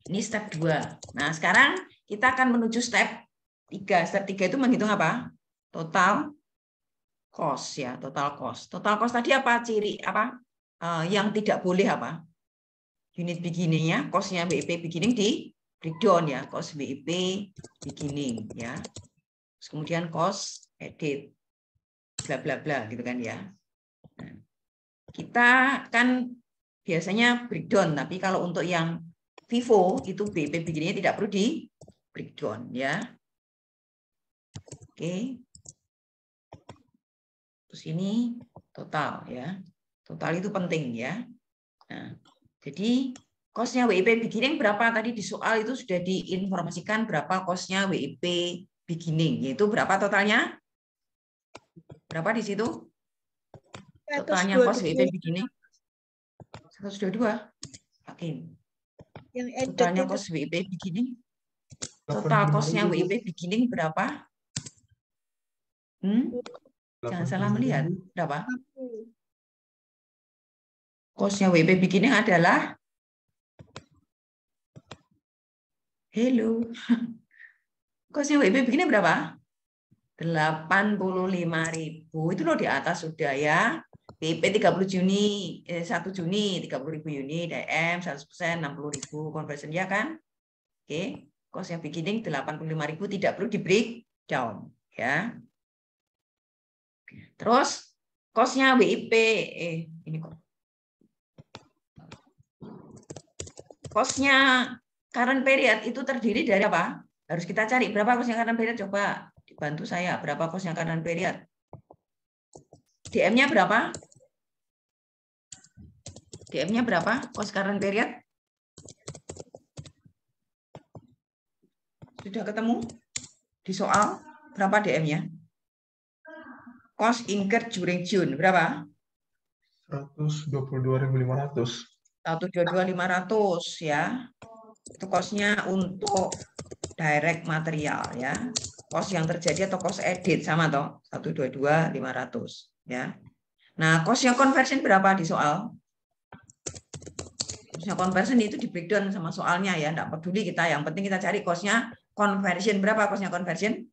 Ini step 2. Nah, sekarang kita akan menuju step 3. Step 3 itu menghitung apa? Total cost ya, total cost. Total cost tadi apa? Ciri apa? Yang tidak boleh apa? Unit beginning-nya, cost-nya WIP beginning di breakdown ya, cost WIP beginning ya. Terus kemudian cost edit bla bla bla gitu kan ya. Nah, kita kan biasanya breakdown, tapi kalau untuk yang Vivo itu WIP beginning-nya tidak perlu di breakdown ya. Oke. Terus ini total ya. Total itu penting ya. Nah, jadi cost-nya WIP beginning berapa tadi di soal itu sudah diinformasikan berapa cost-nya WIP beginning, yaitu berapa totalnya? Berapa di situ? Totalnya cost WIP beginning 122. Yakin?
Yang edit
Totalnya
itu.
cost WIP beginning. Total cost-nya WIP beginning berapa? Jangan salah melihat. Berapa? Cost-nya WIP beginning adalah hello. Cost-nya WIP beginning berapa? 85.000. Itu loh di atas sudah ya. WIP 1 Juni 30.000 unit, DM 100% 60.000 conversion ya kan? Oke, cost yang beginning 85.000 tidak perlu di breakdown ya. Terus cost-nya WIP ini kok. Cost-nya current period itu terdiri dari apa? Harus kita cari berapa cost-nya current period, coba dibantu saya. Berapa cost-nya current period? DM-nya berapa? DM-nya berapa? Cost current period? Sudah ketemu di soal berapa DM-nya? Cost incurred during June berapa?
122.500.
122.500 ya. Itu cost-nya untuk direct material ya. Cost yang terjadi atau cost edit sama toh 122.500 ya. Nah, cost yang conversion berapa di soal? Cost-nya conversion itu di breakdown sama soalnya ya, enggak peduli kita, yang penting kita cari cost-nya conversion. Berapa cost-nya conversion?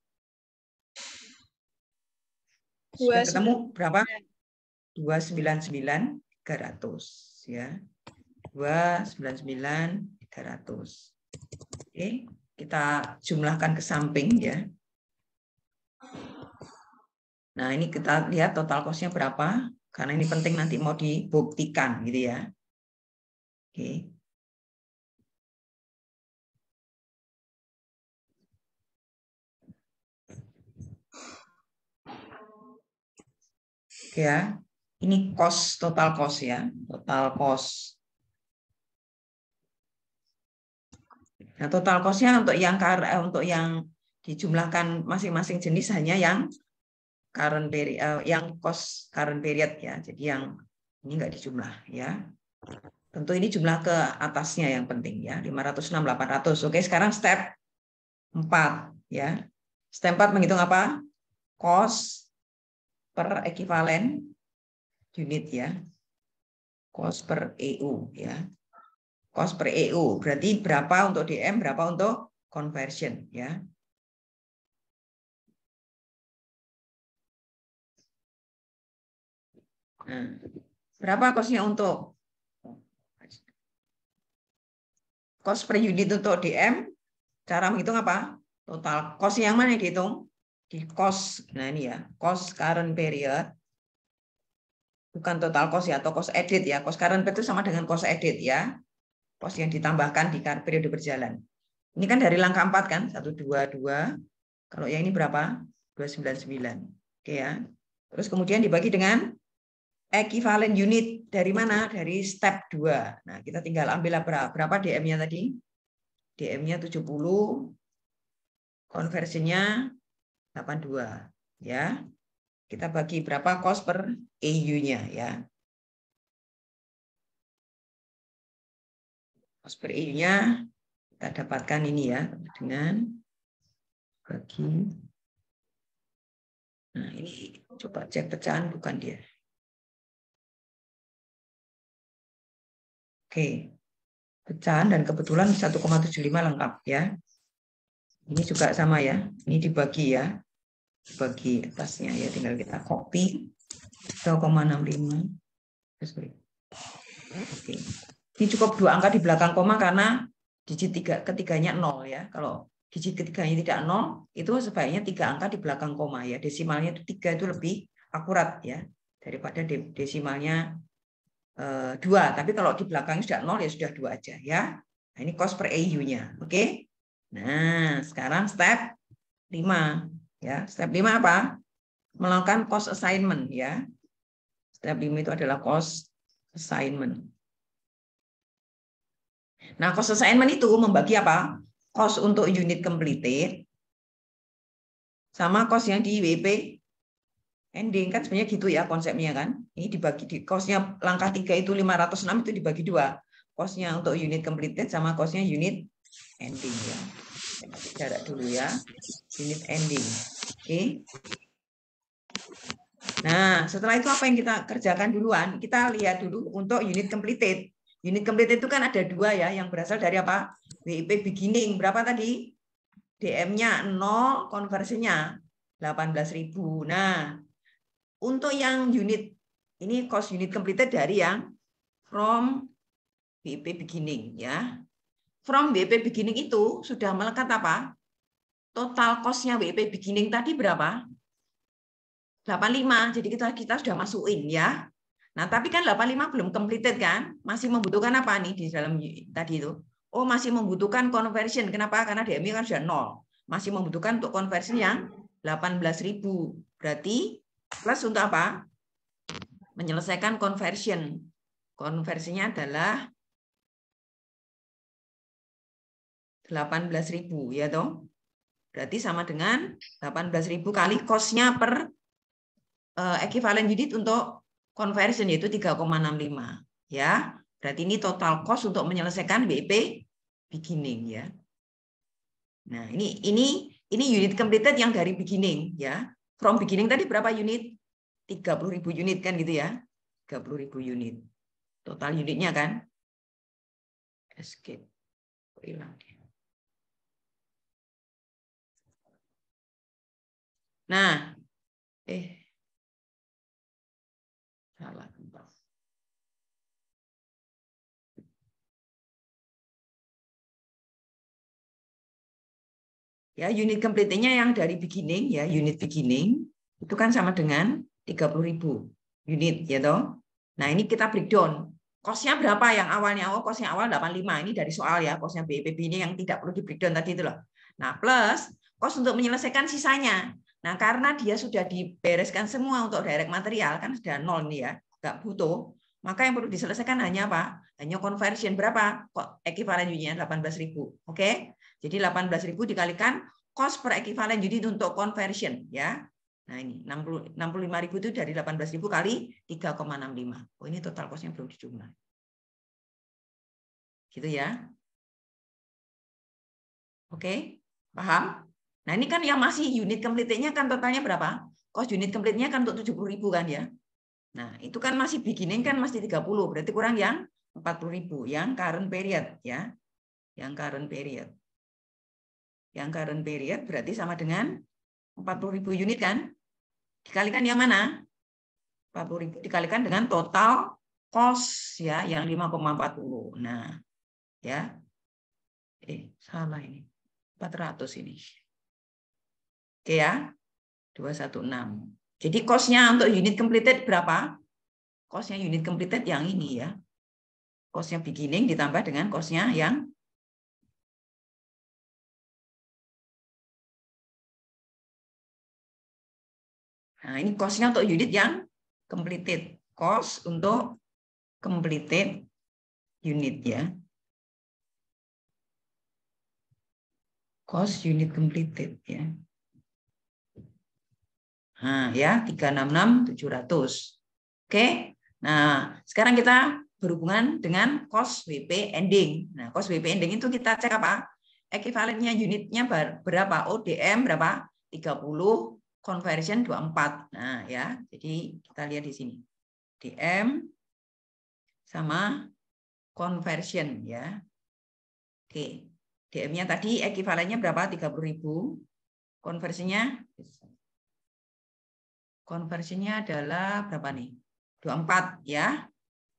Sudah ketemu berapa? 299.300 ya. 299.300. Oke, kita jumlahkan ke samping ya. Nah, ini kita lihat total cost-nya berapa, karena ini penting nanti mau dibuktikan gitu ya. Oke. Oke ya. Ini cost, total cost ya, total cost. Nah, total cost-nya untuk yang dijumlahkan masing-masing jenis hanya yang current period, yang cost current period ya. Jadi yang ini enggak dijumlah ya. Tentu ini jumlah ke atasnya yang penting ya, 506, 800. Oke, sekarang step 4 ya. Step 4 menghitung apa? Cost per ekivalen unit ya. Cost per EU ya. Cost per EU berarti berapa untuk DM, berapa untuk conversion ya. Nah, berapa costnya untuk cost per unit untuk DM? Cara menghitung apa? Total cost yang mana yang dihitung? Di cost, nah ini ya, cost current period. Bukan total cost ya, atau cost edit ya. Cost current period itu sama dengan cost edit ya. Cost yang ditambahkan di periode berjalan. Ini kan dari langkah 4 kan? 122. Kalau yang ini berapa? 299. Oke ya. Terus kemudian dibagi dengan ekivalen unit dari mana? Dari step 2. Nah, kita tinggal ambil berapa DM-nya tadi? DM-nya 70. Konversinya 82 ya. Kita bagi berapa cost per EU-nya ya. Cost per EU-nya kita dapatkan ini ya dengan bagi Nah, ini coba cek pecahan, bukan dia. Oke. Pecahan dan kebetulan 1,75 lengkap ya. Ini juga sama ya. Ini dibagi ya. Dibagi atasnya ya, tinggal kita copy 0,65. Oke. Ini cukup 2 angka di belakang koma karena digit ketiganya 0 ya. Kalau digit ketiganya tidak 0, itu sebaiknya 3 angka di belakang koma ya. Desimalnya itu 3 itu lebih akurat ya daripada desimalnya 2. Tapi kalau di belakang sudah 0 ya sudah 2 aja ya. Nah, ini cost per EU-nya. Oke. Nah, sekarang step 5 ya. Step 5 apa? Melakukan cost assignment ya. Step 5 itu adalah cost assignment. Nah, cost assignment itu membagi apa? Cost untuk unit completed sama cost yang di WP ending, kan sebenarnya gitu ya konsepnya kan. Ini dibagi di cost-nya langkah 3 itu 506 itu dibagi 2. Cost-nya untuk unit completed sama cost-nya unit ending ya. Jarak dulu ya. Unit ending. Oke. Nah, setelah itu apa yang kita kerjakan duluan? Kita lihat dulu untuk unit completed. Unit completed itu kan ada 2 ya, yang berasal dari apa? WIP beginning. Berapa tadi? DM-nya 0, konversinya 18.000. Nah, untuk yang unit, ini cost unit completed dari yang from WIP beginning ya. From WIP beginning itu sudah melekat apa? Total cost-nya WIP beginning tadi berapa? 85. Jadi kita sudah masukin ya. Nah, tapi kan 85 belum completed kan? Masih membutuhkan apa nih di dalam tadi itu? Oh, masih membutuhkan conversion. Kenapa? Karena DMI kan sudah 0. Masih membutuhkan untuk conversion yang 18.000. Berarti plus untuk apa? Menyelesaikan conversion. Konversinya adalah 18.000 ya toh. Berarti sama dengan 18.000 kali cost-nya per equivalent unit untuk conversion yaitu 3,65 ya. Berarti ini total cost untuk menyelesaikan WIP beginning ya. Nah, ini unit completed yang dari beginning ya. From beginning tadi berapa unit? 30.000 unit kan gitu ya. 30.000 unit. Total unitnya kan. Escape. Hilang dia. Nah, salah. Ya, unit completed-nya yang dari beginning ya, unit beginning itu kan sama dengan 30.000 unit ya toh. Nah, ini kita breakdown. Cost-nya berapa yang awalnya? Oh, cost-nya awal 85. Ini dari soal ya, cost-nya BPB ini yang tidak perlu di breakdown tadi itu loh. Nah, plus cost untuk menyelesaikan sisanya. Nah, karena dia sudah dibereskan semua untuk direct material kan sudah 0 nih ya, nggak butuh. Maka yang perlu diselesaikan hanya apa? Hanya conversion berapa? Kok equivalent unitnya 18.000. Oke? Jadi 18.000 dikalikan cost per equivalent unit untuk conversion ya. Nah, ini 65.000 itu dari 18.000 kali 3,65. Oh, ini total cost-nya belum dijumlah. Gitu ya. Oke? Paham? Nah, ini kan yang masih unit complete-nya kan totalnya berapa? Cost unit complete-nya kan untuk 70.000 kan ya. Nah, itu kan masih beginning kan masih 30, berarti kurang yang 40.000 yang current period ya. Yang current period. Yang current period berarti sama dengan 40.000 unit kan? Dikalikan yang mana? 40.000 dikalikan dengan total cost ya yang 5,40. Nah, ya. Salah ini. 400 ini. Oke ya. 216. Jadi cost-nya untuk unit completed berapa? Cost-nya unit completed yang ini ya. Cost-nya beginning ditambah dengan cost-nya yang nah, ini cost-nya untuk unit yang completed. Cost untuk completed unit ya. Cost unit completed ya. Nah, ya 366.700. Oke. Nah, sekarang kita berhubungan dengan cost WP ending. Nah, cost WP ending itu kita cek apa? Ekivalennya unitnya berapa? ODM berapa? 30 conversion 24. Nah, ya. Jadi kita lihat di sini. DM sama conversion ya. Oke. DM-nya tadi ekivalennya berapa? 30.000. Konversinya adalah berapa nih? 24 ya.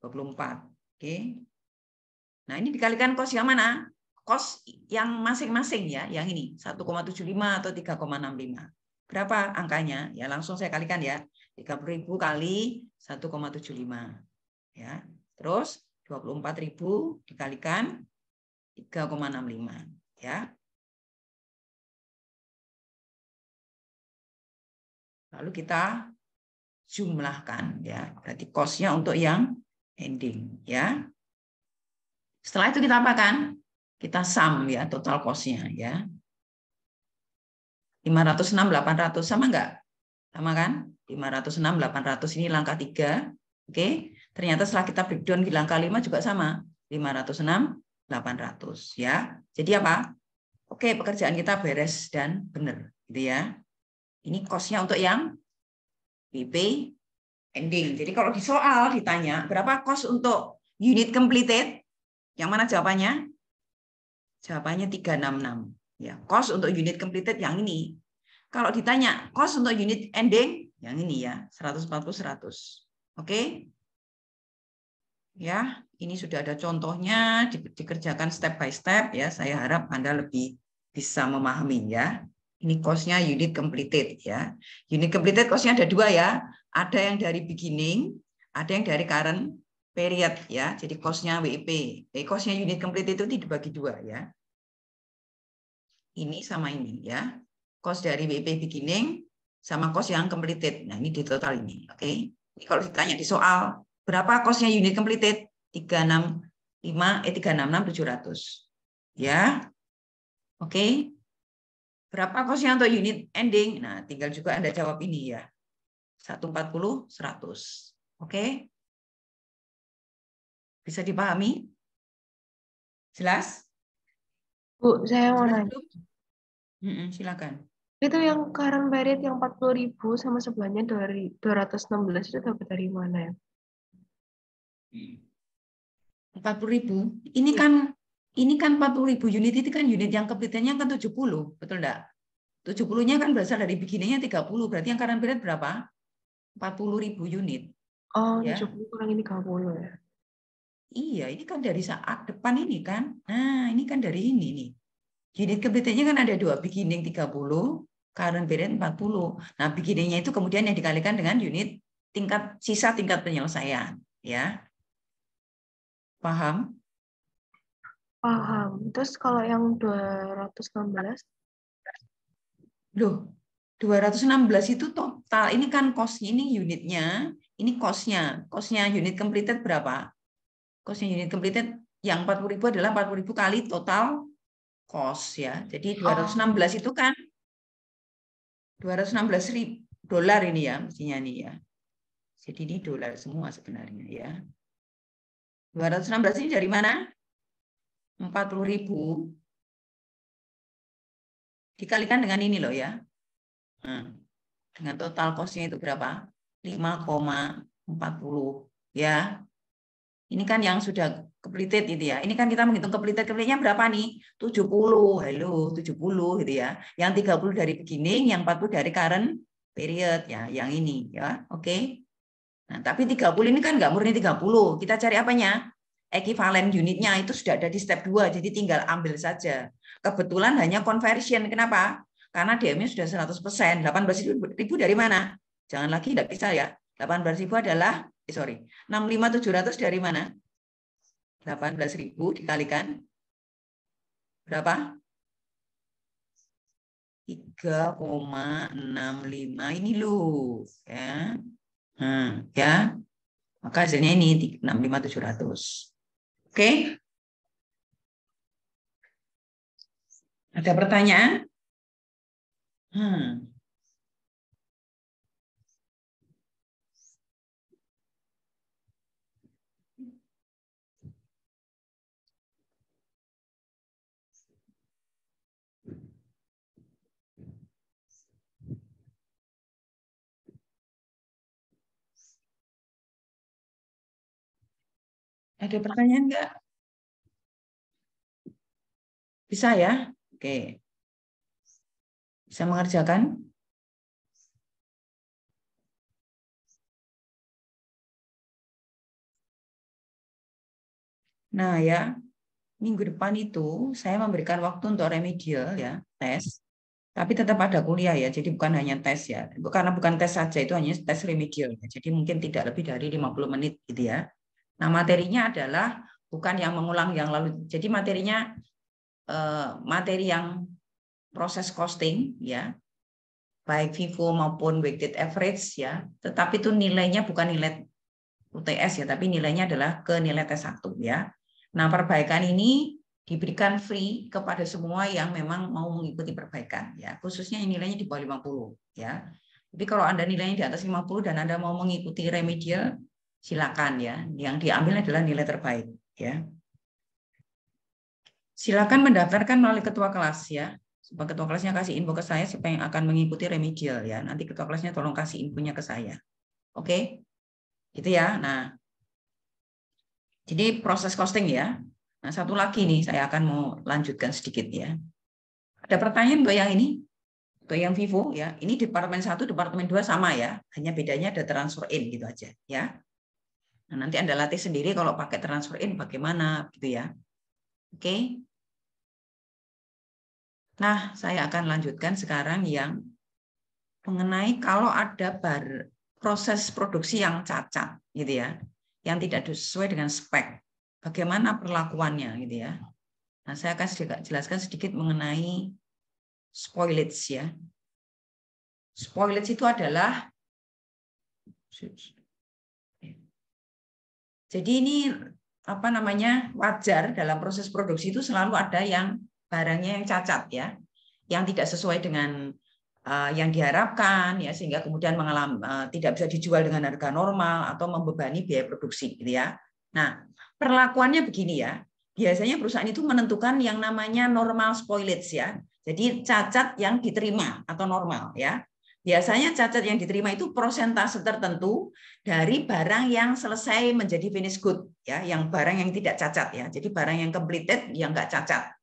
24. Oke. Nah, ini dikalikan kos yang mana? Kos yang masing-masing ya, yang ini 1,75 atau 3,65. Berapa angkanya? Ya langsung saya kalikan ya. 30.000 kali 1,75 ya. Terus 24.000 dikalikan 3,65 ya. Lalu kita jumlahkan ya. Berarti cost-nya untuk yang ending ya. Setelah itu kita apakan? Kita sum ya total cost-nya ya. 506 800 sama enggak? Sama kan? 506 800 ini langkah 3. Oke. Ternyata setelah kita breakdown di langkah 5 juga sama. 506 800 ya. Jadi apa? Oke, pekerjaan kita beres dan benar gitu ya. Ini cost-nya untuk yang WP ending. Jadi kalau di soal ditanya berapa cost untuk unit completed? Yang mana jawabannya? Jawabannya 366. Ya, cost untuk unit completed yang ini. Kalau ditanya cost untuk unit ending yang ini ya, 140 100. Oke? Ya, ini sudah ada contohnya dikerjakan step by step ya. Saya harap Anda lebih bisa memahami ya. Ini cost-nya unit completed ya. Unit completed cost-nya ada dua ya. Ada yang dari beginning, ada yang dari current period ya. Jadi cost-nya WIP. Cost-nya unit completed itu dibagi dua ya. Ini sama ini ya. Cost dari WIP beginning sama cost yang completed. Nah, ini di total ini. Oke. Ini kalau ditanya di soal berapa cost-nya unit completed? 366 ya. Oke. Berapa cost-nya untuk unit ending? Nah, tinggal juga Anda jawab ini ya. 140 100. Oke. Bisa dipahami? Jelas?
Bu, saya mau
Jelas
nanya.
belum? Silakan.
Itu yang current period yang 40.000 sama sebelahnya dari 216 itu dapat dari mana ya?
40.000. Ini
Iya.
kan 40.000 unit itu kan unit yang completed-nya kan 70, betul enggak? 70-nya kan berasal dari beginning-nya 30, berarti yang current period berapa? 40.000 unit.
Oh,
Ya.
70 kurangi 30 ya.
Iya, ini kan dari saat depan ini kan. Nah, ini kan dari ini nih. Unit completed-nya kan ada dua, beginning 30, current period 40. Nah, beginning-nya itu kemudian yang dikalikan dengan unit sisa tingkat penyelesaian, ya. Paham?
Paham. Terus kalau yang 216?
Loh, 216 itu total. Ini kan cost-nya, ini unitnya, ini cost-nya. Cost-nya unit completed berapa? Cost-nya unit completed yang 40.000 adalah 40.000 kali total cost ya. Jadi 216 itu kan 216.000 dolar ini ya mestinya nih ya. Jadi ini dolar semua sebenarnya ya. 216 ini dari mana? 40.000 dikalikan dengan ini loh ya. Nah, dengan total cost-nya itu berapa? 5,40 ya. Ini kan yang sudah completed gitu ya. Ini kan kita menghitung completed-nya berapa nih? 70. Halo, 70 gitu ya. Yang 30 dari beginning, yang 40 dari current period ya, yang ini ya. Oke. Nah, tapi 30 ini kan nggak murni 30. Kita cari apanya? Ekivalen unitnya itu sudah ada di step 2, jadi tinggal ambil saja. Kebetulan hanya conversion. Kenapa? Karena DM-nya sudah 100%. 18.000 dari mana? Jangan lagi, tidak bisa ya. 18.000 adalah 65.700 dari mana? 18.000 dikalikan berapa? 3,65 ini loh ya. Nah, ya. Maka hasilnya ini 65.700. Oke? Ada pertanyaan? Ada pertanyaan nggak? Bisa ya? Oke. Bisa mengerjakan? Nah ya, minggu depan itu saya memberikan waktu untuk remedial ya, tes. Tapi tetap ada kuliah ya, jadi bukan hanya tes ya. Karena bukan tes saja, itu hanya tes remedial. Ya. Jadi mungkin tidak lebih dari 50 menit gitu ya. Nah materinya adalah bukan yang mengulang yang lalu. Jadi materinya materi yang proses costing ya, baik FIFO maupun weighted average ya. Tetapi itu nilainya bukan nilai UTS ya, tapi nilainya adalah ke nilai tes 1 ya. Nah perbaikan ini diberikan free kepada semua yang memang mau mengikuti perbaikan ya, khususnya yang nilainya di bawah 50 ya. Jadi kalau Anda nilainya di atas 50 dan Anda mau mengikuti remedial, silakan ya. Yang diambil adalah nilai terbaik ya. Silakan mendaftarkan melalui ketua kelas ya. Supaya ketua kelasnya kasih info ke saya siapa yang akan mengikuti remedial ya. Nanti ketua kelasnya tolong kasih infonya ke saya. Oke? Gitu ya. Nah, jadi proses costing ya. Nah, satu lagi nih, saya akan mau lanjutkan sedikit ya. Ada pertanyaan untuk yang ini? Untuk yang Vivo ya. Ini departemen 1, departemen 2 sama ya. Hanya bedanya ada transfer in gitu aja ya. Nah, nanti Anda latih sendiri kalau pakai transfer in bagaimana gitu ya. Oke. Nah, saya akan lanjutkan sekarang yang mengenai kalau ada proses produksi yang cacat gitu ya. Yang tidak sesuai dengan spek. Bagaimana perlakuannya gitu ya. Nah, saya akan jelaskan sedikit mengenai spoilage ya. Spoilage itu adalah, jadi ini apa namanya, wajar dalam proses produksi itu selalu ada yang barangnya yang cacat ya, yang tidak sesuai dengan yang diharapkan ya, sehingga kemudian tidak bisa dijual dengan harga normal atau membebani biaya produksi gitu ya. Nah, perlakuannya begini ya. Biasanya perusahaan itu menentukan yang namanya normal spoilage ya. Jadi cacat yang diterima atau normal ya. Biasanya cacat yang diterima itu persentase tertentu dari barang yang selesai menjadi finished good ya, yang barang yang tidak cacat ya. Jadi barang yang completed yang enggak cacat.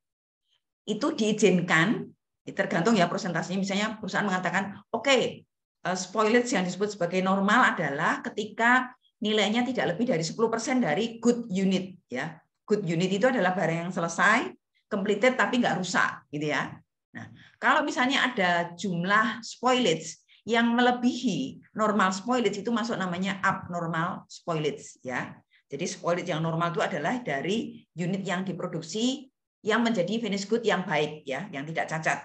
Itu diizinkan, tergantung ya persentasenya. Misalnya perusahaan mengatakan, oke, spoilage yang disebut sebagai normal adalah ketika nilainya tidak lebih dari 10% dari good unit ya. Good unit itu adalah barang yang selesai, completed tapi nggak rusak gitu ya. Nah, kalau misalnya ada jumlah spoilage yang melebihi normal spoilage itu masuk namanya abnormal spoilage ya. Jadi spoilage yang normal itu adalah dari unit yang diproduksi yang menjadi finished good yang baik ya, yang tidak cacat.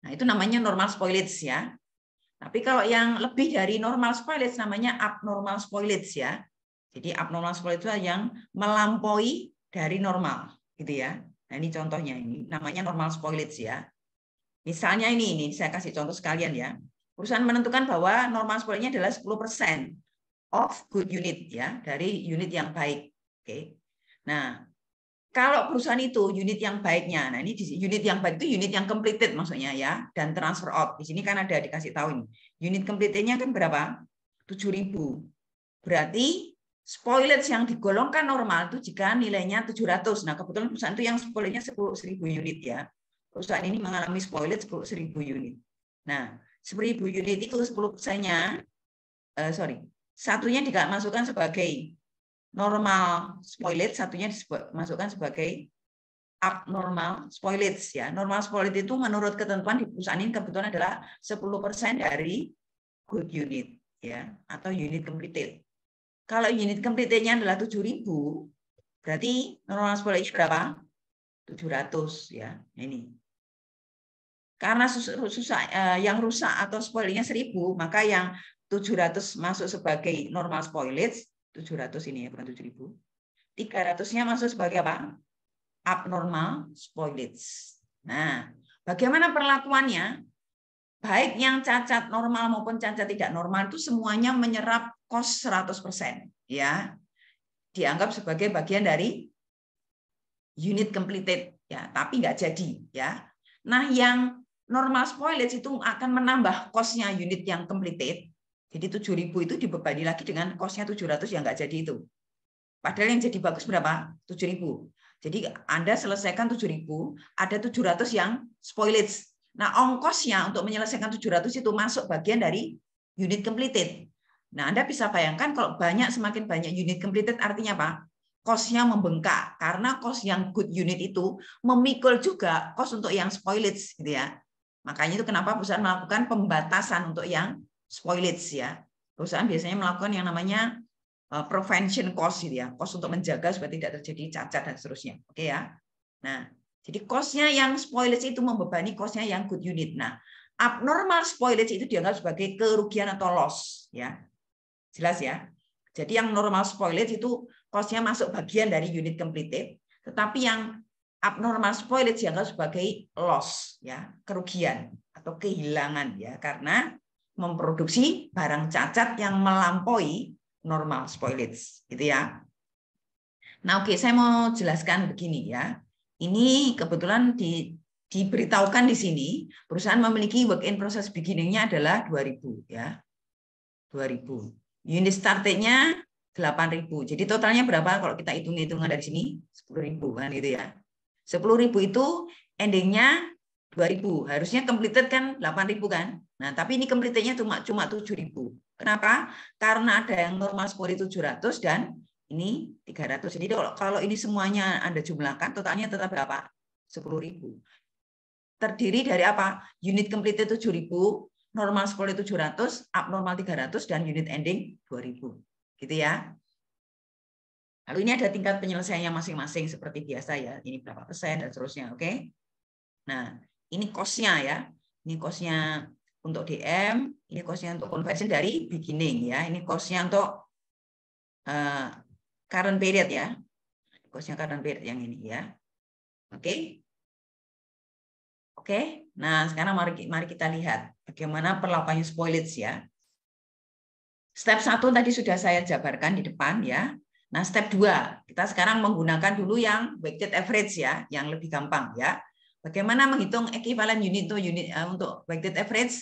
Nah, itu namanya normal spoilage ya. Tapi kalau yang lebih dari normal spoilage namanya abnormal spoilage ya. Jadi abnormal spoilage itu yang melampaui dari normal gitu ya. Nah, ini contohnya, ini namanya normal spoilage ya. Misalnya ini saya kasih contoh sekalian ya. Perusahaan menentukan bahwa normal spoilage-nya adalah 10% of good unit ya, dari unit yang baik. Oke. Nah, kalau perusahaan itu unit yang baiknya, nah ini unit yang baik itu unit yang completed maksudnya ya, dan transfer out. Di sini kan ada dikasih tahu ini. Unit completed-nya kan berapa? 7.000. Berarti spoilage yang digolongkan normal itu jika nilainya 700. Nah, kebetulan perusahaan itu yang spoilage-nya 10.000 unit ya. Perusahaan ini mengalami spoilage 10.000 unit. Nah, 10.000 unit itu 10%-nya, satunya dimasukkan sebagai normal spoilage, satunya dimasukkan sebagai abnormal spoilage ya. Normal spoilage itu menurut ketentuan di perusahaan ini kebetulan adalah 10% dari good unit ya, atau unit completed. Kalau unit completed-nya adalah 7.000, berarti normal spoilage berapa? 700 ya. Ini. Karena yang rusak atau spoilage-nya 1.000, maka yang 700 masuk sebagai normal spoilage, 700 ini ya, bukan 7.000. 300-nya masuk sebagai apa? Abnormal spoilage. Nah, bagaimana perlakuannya? Baik yang cacat normal maupun cacat tidak normal itu semuanya menyerap cost 100%. Ya. Dianggap sebagai bagian dari unit completed. Ya, tapi nggak jadi. Ya. Nah, yang normal spoilage itu akan menambah cost-nya unit yang completed. Jadi 7.000 itu dibebani lagi dengan cost-nya 700 yang nggak jadi itu. Padahal yang jadi bagus berapa? 7.000. Jadi Anda selesaikan 7.000, ada 700 yang spoilage. Nah, ongkosnya untuk menyelesaikan 700 itu masuk bagian dari unit completed. Nah, Anda bisa bayangkan kalau semakin banyak unit completed artinya apa? Cost-nya membengkak. Karena cost yang good unit itu memikul juga cost untuk yang spoilage gitu ya. Makanya itu kenapa perusahaan melakukan pembatasan untuk yang spoilage ya. Perusahaan biasanya melakukan yang namanya prevention cost gitu ya, cost untuk menjaga supaya tidak terjadi cacat dan seterusnya. Oke ya. Nah, jadi cost-nya yang spoilage itu membebani cost-nya yang good unit. Nah, abnormal spoilage itu dianggap sebagai kerugian atau loss ya. Jelas ya. Jadi yang normal spoilage itu cost-nya masuk bagian dari unit completed, tetapi yang abnormal spoilage dianggap sebagai loss ya, kerugian atau kehilangan ya, karena memproduksi barang cacat yang melampaui normal spoilage gitu ya. Nah, oke, saya mau jelaskan begini ya. Ini kebetulan diberitahukan di sini perusahaan memiliki work in process beginning-nya adalah 2.000 ya. 2.000. Unit started-nya 8.000. Jadi totalnya berapa kalau kita hitung-hitungan dari sini? 10.000 kan gitu ya. 10.000 itu ending-nya 2.000. Harusnya completed kan 8.000 kan. Nah, tapi ini completed-nya cuma 7.000. Kenapa? Karena ada yang normal spoilage 700 dan ini 300. Jadi kalau ini semuanya Anda jumlahkan, totalnya tetap berapa? 10.000. Terdiri dari apa? Unit completed 7.000, normal spoilage 700, abnormal 300, dan unit ending 2.000. Gitu ya. Lalu ini ada tingkat penyelesaiannya masing-masing seperti biasa ya. Ini berapa persen dan seterusnya. Oke. Nah, ini cost-nya ya. Ini cost-nya untuk DM, ini cost-nya untuk conversion dari beginning ya. Ini cost-nya untuk current period ya. Cost-nya current period yang ini ya. Oke. Oke. Nah, sekarang mari kita lihat bagaimana perlakuannya spoilage ya. Step 1 tadi sudah saya jabarkan di depan ya. Nah, step 2, kita sekarang menggunakan dulu yang weighted average ya, yang lebih gampang ya. Bagaimana menghitung equivalent unit untuk weighted average?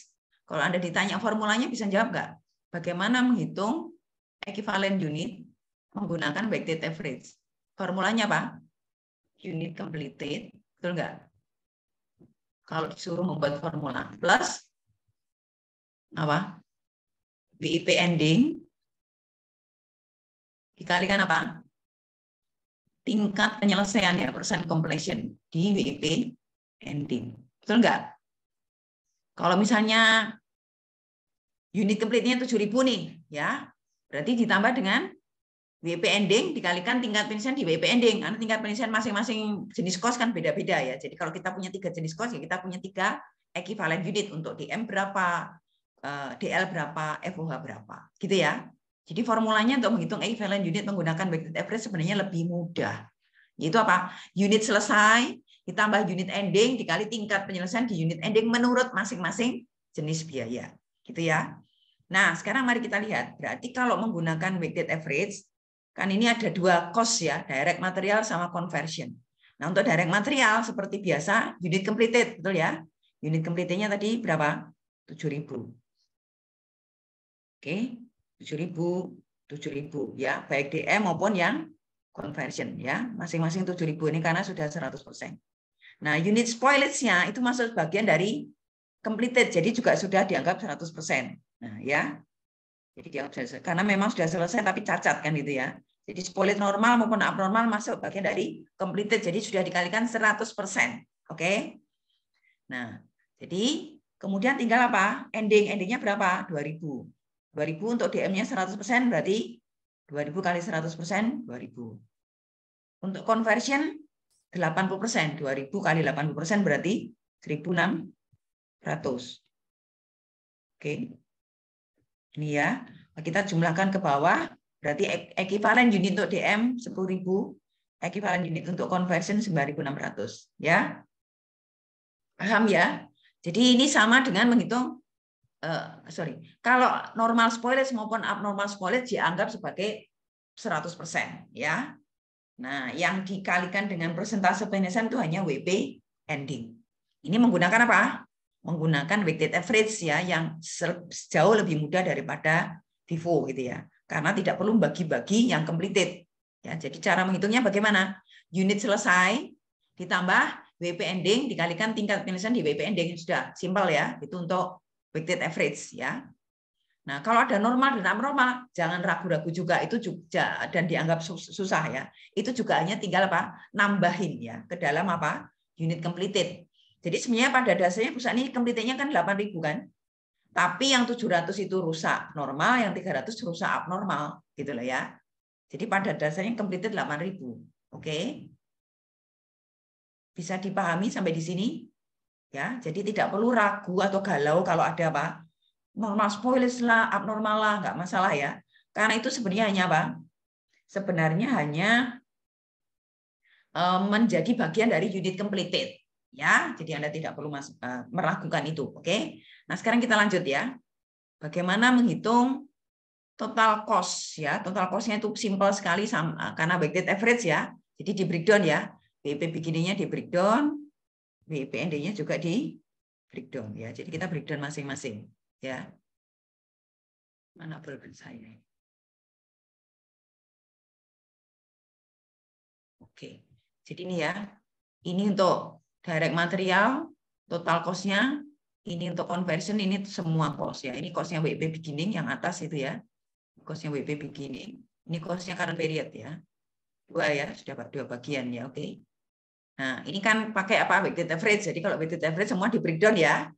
Kalau Anda ditanya formulanya bisa jawab nggak? Bagaimana menghitung equivalent unit menggunakan weighted average? Formulanya apa? Unit completed, betul nggak? Kalau disuruh membuat formula plus apa? WIP ending dikalikan apa? Tingkat penyelesaian ya, percent completion di WIP ending. Betul nggak? Kalau misalnya unit complete-nya 7.000 nih, ya, berarti ditambah dengan WIP ending dikalikan tingkat penyelesaian di WIP ending. Karena tingkat penyelesaian masing-masing jenis cost kan beda-beda ya. Jadi kalau kita punya 3 jenis cost, ya kita punya 3 equivalent unit. Untuk DM berapa, DL berapa, FOH berapa. Gitu ya. Jadi formulanya untuk menghitung equivalent unit menggunakan weighted average sebenarnya lebih mudah. Yaitu apa? Unit selesai ditambah unit ending dikali tingkat penyelesaian di unit ending menurut masing-masing jenis biaya. Gitu ya. Nah, sekarang mari kita lihat. Berarti kalau menggunakan weighted average, kan ini ada 2 cost ya, direct material sama conversion. Nah, untuk direct material seperti biasa, unit completed, betul ya? Unit completed-nya tadi berapa? 7.000. Oke, 7.000 ya, baik DM maupun yang conversion ya, masing-masing 7.000 ini karena sudah 100%. Nah, unit spoilage-nya itu masuk bagian dari completed, jadi juga sudah dianggap 100%. Nah, ya. Jadi dianggap karena memang sudah selesai tapi cacat kan gitu ya. Jadi spoilage normal maupun abnormal masuk bagian dari completed, jadi sudah dikalikan 100%. Oke. Nah, jadi kemudian tinggal apa? Endingnya berapa? 2.000. 2.000 untuk DM-nya 100% berarti 2.000 kali 100%, 2.000. Untuk conversion 80%, 2.000 kali 80% berarti 1.600. Oke. Ini ya, kita jumlahkan ke bawah, berarti equivalent unit untuk DM 10.000, equivalent unit untuk conversion 9.600. Ya, paham ya? Jadi ini sama dengan menghitung, kalau normal spoilage maupun abnormal spoilage dianggap sebagai 100%. Ya. Nah, yang dikalikan dengan persentase penyelesaian itu hanya WP ending. Ini menggunakan apa? Menggunakan weighted average ya, yang jauh lebih mudah daripada FIFO gitu ya. Karena tidak perlu bagi-bagi yang completed. Ya, jadi cara menghitungnya bagaimana? Unit selesai ditambah WP ending dikalikan tingkat penyelesaian di WP ending. Sudah simpel ya. Itu untuk weighted average ya. Nah, kalau ada normal dan abnormal, jangan ragu-ragu juga, itu juga dan dianggap susah ya. Itu juga hanya tinggal apa? Nambahin ya ke dalam apa? Unit completed. Jadi sebenarnya pada dasarnya perusahaan ini completed-nya kan 8.000 kan. Tapi yang 700 itu rusak normal, yang 300 rusak abnormal gitu loh ya. Jadi pada dasarnya completed 8.000. Oke. Bisa dipahami sampai di sini? Ya, jadi tidak perlu ragu atau galau kalau ada apa? Normal spoilage lah, abnormal lah, nggak masalah ya. Karena itu sebenarnya hanya apa? Sebenarnya hanya menjadi bagian dari unit completed. Ya, jadi Anda tidak perlu meragukan itu. Oke. Nah, sekarang kita lanjut ya. Bagaimana menghitung total cost ya. Total cost-nya itu simpel sekali karena weighted average ya. Jadi di breakdown ya. WP beginning-nya di breakdown, WP ending-nya juga di breakdown ya. Jadi kita breakdown masing-masing. Ya, mana problem saya? Oke, jadi ini ya, ini untuk direct material, total cost-nya, ini untuk conversion, ini semua cost ya. Ini cost-nya WP beginning yang atas itu ya, cost-nya WP beginning. Ini cost-nya current period ya, dua ya, sudah dua bagian ya, oke. Nah, ini kan pakai apa? Weighted average. Jadi kalau weighted average semua di breakdown ya.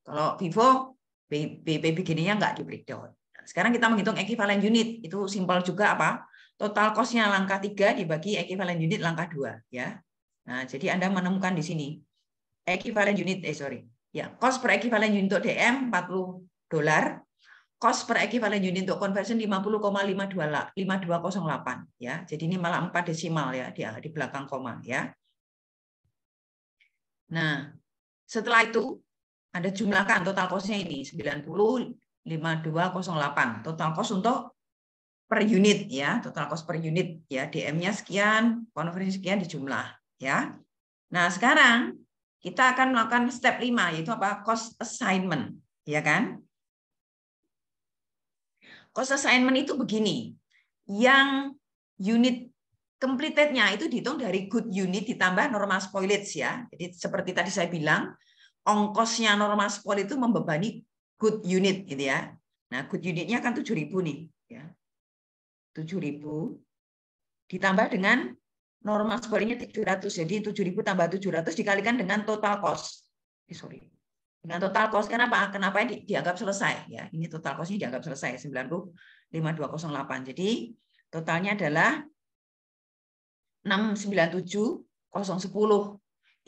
Kalau Vivo WP beginning-nya nggak di breakdown. Nah, sekarang kita menghitung equivalent unit. Itu simpel juga apa? Total cost-nya langkah 3 dibagi equivalent unit langkah 2 ya. Nah, jadi Anda menemukan di sini equivalent unit Ya, cost per equivalent unit untuk DM $40. Cost per equivalent unit untuk conversion 50,5208 ya. Jadi ini malah 4 desimal ya di belakang koma ya. Nah, setelah itu Anda jumlahkan total cost-nya ini 90,5208. Total cost untuk per unit ya, total cost per unit ya, DM-nya sekian, konversi sekian dijumlah ya. Nah, sekarang kita akan melakukan step 5 yaitu apa? Cost assignment, ya kan? Cost assignment itu begini. Yang unit completed-nya itu dihitung dari good unit ditambah normal spoilage ya. Jadi seperti tadi saya bilang, ongkosnya normal spoil itu membebani good unit gitu ya. Nah, good unitnya kan 7.000 nih ya. 7.000 ditambah dengan normal spoilnya 700. Jadi 7.000 tambah 700 dikalikan dengan total cost. Dengan total cost kenapa? Kenapa dianggap selesai ya. Ini total cost-nya dianggap selesai 90,5208. Jadi totalnya adalah 697,010.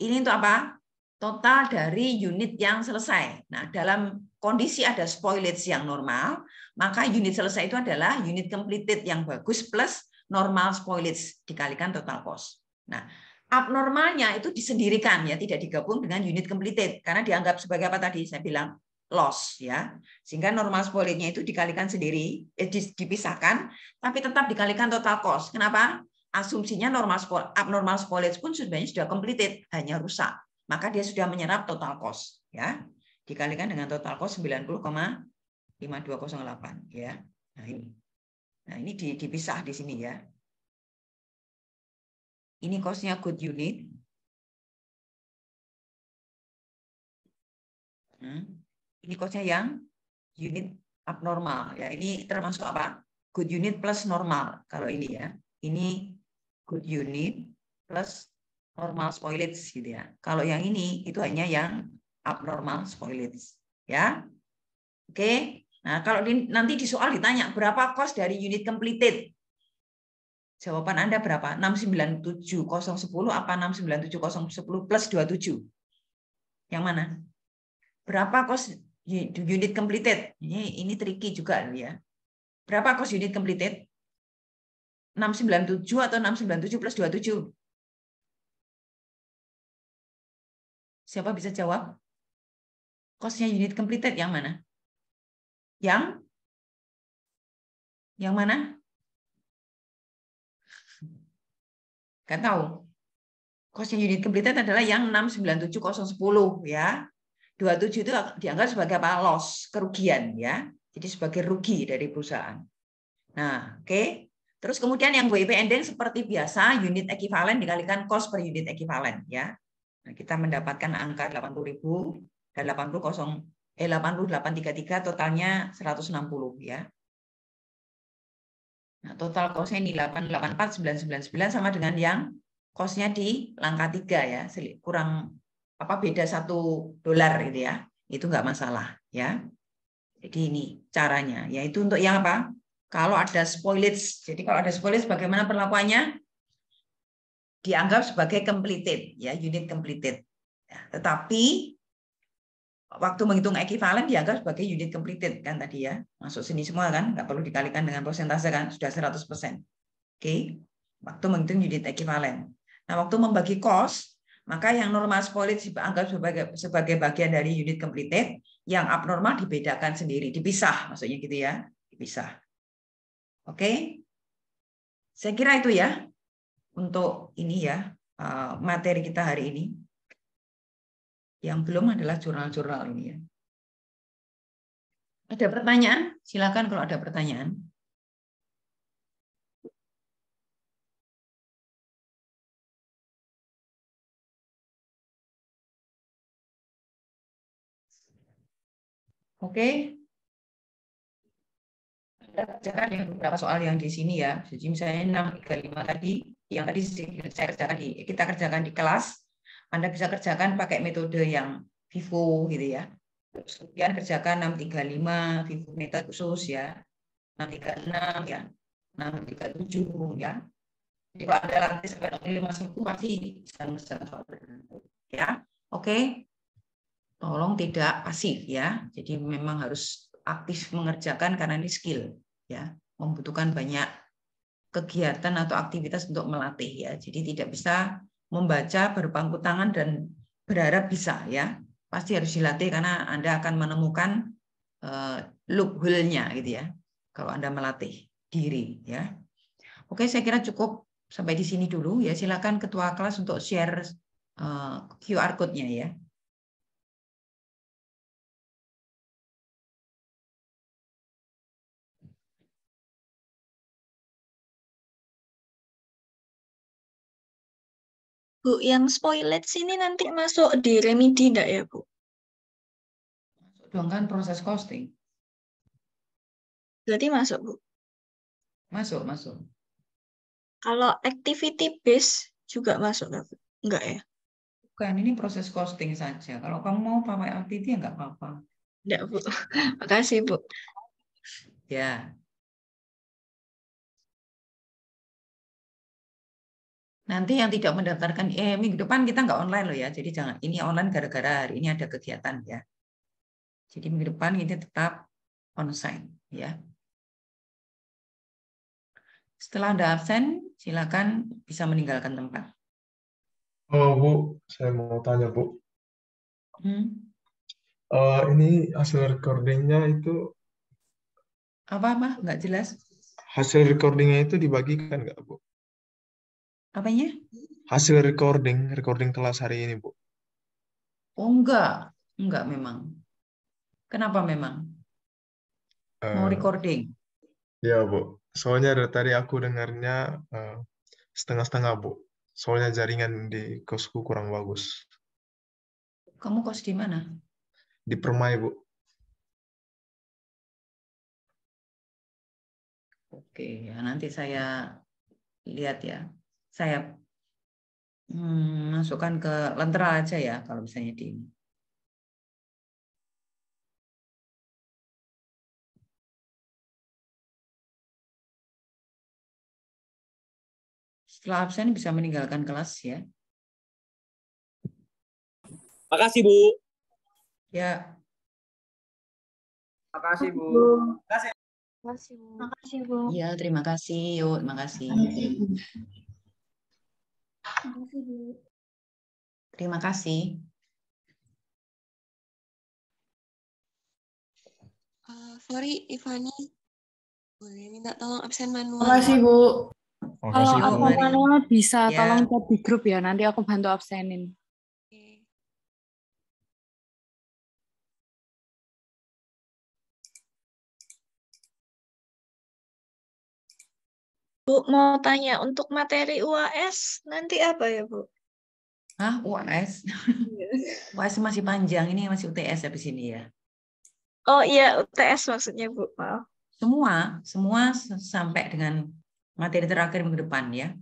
Ini untuk apa? Total dari unit yang selesai. Nah, dalam kondisi ada spoilage yang normal, maka unit selesai itu adalah unit completed yang bagus plus normal spoilage dikalikan total cost. Nah, abnormalnya itu disendirikan ya, tidak digabung dengan unit completed karena dianggap sebagai apa tadi saya bilang loss ya. Sehingga normal spoilage-nya itu dikalikan sendiri, dipisahkan, tapi tetap dikalikan total cost. Kenapa? Asumsinya abnormal spoilage pun sebenarnya sudah completed, hanya rusak. Maka dia sudah menyerap total cost ya. Dikalikan dengan total cost 90,5208 ya. Nah, ini dipisah di sini ya. Ini cost-nya good unit. Ini cost-nya yang unit abnormal ya. Ini termasuk apa? Good unit plus normal kalau ini ya. Ini good unit plus normal spoilage gitu ya. Kalau yang ini itu hanya yang abnormal spoilage ya. Oke. Nah, kalau nanti di soal ditanya berapa cost dari unit completed? Jawaban Anda berapa? 697,010 apa 697,010 plus 27? Yang mana? Berapa cost unit completed? Ini tricky juga ya. Berapa cost unit completed? 697 atau 697 plus 27? Siapa bisa jawab? Cost-nya unit completed yang mana? Yang mana? Kan tahu. Cost-nya unit completed adalah yang 697,010 ya. 27 itu dianggap sebagai apa? Loss, kerugian ya. Jadi sebagai rugi dari perusahaan. Nah, oke. Terus kemudian yang WIP ending seperti biasa, unit ekuivalen dikalikan cost per unit ekuivalen ya. Nah, kita mendapatkan angka 80.000 dan 8833 totalnya 160 ya. Nah, total cost-nya ini 884999 sama dengan yang cost-nya di langkah 3 ya. Kurang beda $1 gitu ya. Itu enggak masalah ya. Jadi ini caranya, yaitu untuk yang apa? Kalau ada spoilage. Jadi kalau ada spoilage bagaimana perlakuannya? Dianggap sebagai completed ya, unit completed. Ya, tetapi waktu menghitung ekuivalen dianggap sebagai unit completed kan tadi ya. Masuk sini semua kan, nggak perlu dikalikan dengan persentase kan, sudah 100%. Oke. Waktu menghitung unit ekuivalen. Nah, waktu membagi cost, maka yang normal spoilage dianggap sebagai bagian dari unit completed, yang abnormal dibedakan sendiri, dipisah maksudnya gitu ya, dipisah. Oke. Saya kira itu ya untuk ini ya materi kita hari ini. Yang belum adalah jurnal-jurnal ini ya. Ada pertanyaan? Silakan kalau ada pertanyaan. Oke. Kita kerjakan yang beberapa soal yang di sini ya. Jadi misalnya 635 tadi, yang tadi kita kerjakan di kelas. Anda bisa kerjakan pakai metode yang Vivo gitu ya. Kemudian kerjakan 635 Vivo metode khusus ya. 636 ya. 637 ya. Jadi kalau ada latih sampai 651 pasti bisa ya. Oke. Tolong tidak pasif ya. Jadi memang harus aktif mengerjakan karena ini skill ya, membutuhkan banyak kegiatan atau aktivitas untuk melatih ya. Jadi tidak bisa membaca berpangku tangan dan berharap bisa ya. Pasti harus dilatih karena Anda akan menemukan loophole-nya gitu ya. Kalau Anda melatih diri ya. Oke, saya kira cukup sampai di sini dulu ya. Silakan ketua kelas untuk share QR code-nya ya.
Bu, yang spoilage ini nanti masuk di remedi enggak ya, Bu?
Masuk dong kan proses costing.
Berarti masuk, Bu.
Masuk, masuk.
Kalau activity base juga masuk nggak, Bu? Enggak ya?
Bukan, ini proses costing saja. Kalau kamu mau pakai activity ya nggak apa-apa.
Enggak, Bu. Makasih, Bu.
Ya. Nanti yang tidak mendaftarkan, minggu depan kita nggak online loh ya. Jadi jangan, ini online gara-gara hari ini ada kegiatan ya. Jadi minggu depan ini tetap onsite ya. Setelah Anda absen, silakan bisa meninggalkan tempat.
Oh, Bu, saya mau tanya, Bu.
Hmm.
Ini hasil recordingnya itu,
Apa-apa? Nggak jelas.
hasil recordingnya itu dibagikan nggak, Bu?
Apanya?
Hasil recording kelas hari ini, Bu.
Oh, enggak memang. Kenapa memang? Mau
Eh,
recording?
ya, Bu. Soalnya dari tadi aku dengarnya setengah-setengah, Bu. Soalnya jaringan di kosku kurang bagus.
Kamu kos di mana?
Di Permai, Bu.
Oke, ya nanti saya lihat ya. Saya masukkan ke Lentera aja ya kalau misalnya di ini. Setelah absen bisa meninggalkan kelas ya.
Makasih, Bu.
Ya,
Makasih, Bu.
Makasih, Bu. Makasih, Bu.
iya terima kasih. Yuk, terima kasih.
Makasih, Bu.
Terima kasih.
Sorry, Ivani. Boleh minta tolong absen manual.
Makasih, Bu.
Kalau
Makasih,
aku
Bu.
manual bisa,
Ya.
tolong chat di grup ya. Nanti aku bantu absenin.
Oke.
Bu, Bu, mau tanya untuk materi UAS nanti apa ya, Bu?
Ah, UAS. UAS masih panjang, ini masih UTS habis ini ya.
Oh iya, UTS maksudnya, Bu. Maaf.
Semua sampai dengan materi terakhir minggu depan ya.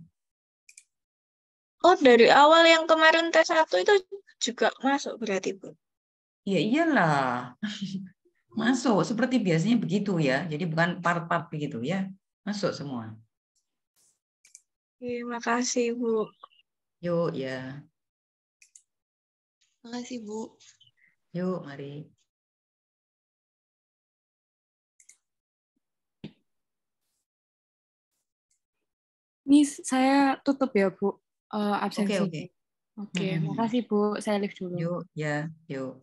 Oh, dari awal yang kemarin tes 1 itu juga masuk berarti, Bu?
Ya iyalah. Masuk seperti biasanya begitu ya. Jadi bukan part-part begitu ya. Masuk semua.
Terima kasih, Bu.
Yuk ya.
Makasih, Bu.
Yuk mari.
Ini saya tutup ya, Bu,
Oke,
absensi.
oke.
Oke, makasih Bu. Saya live dulu.
Yuk ya, yuk.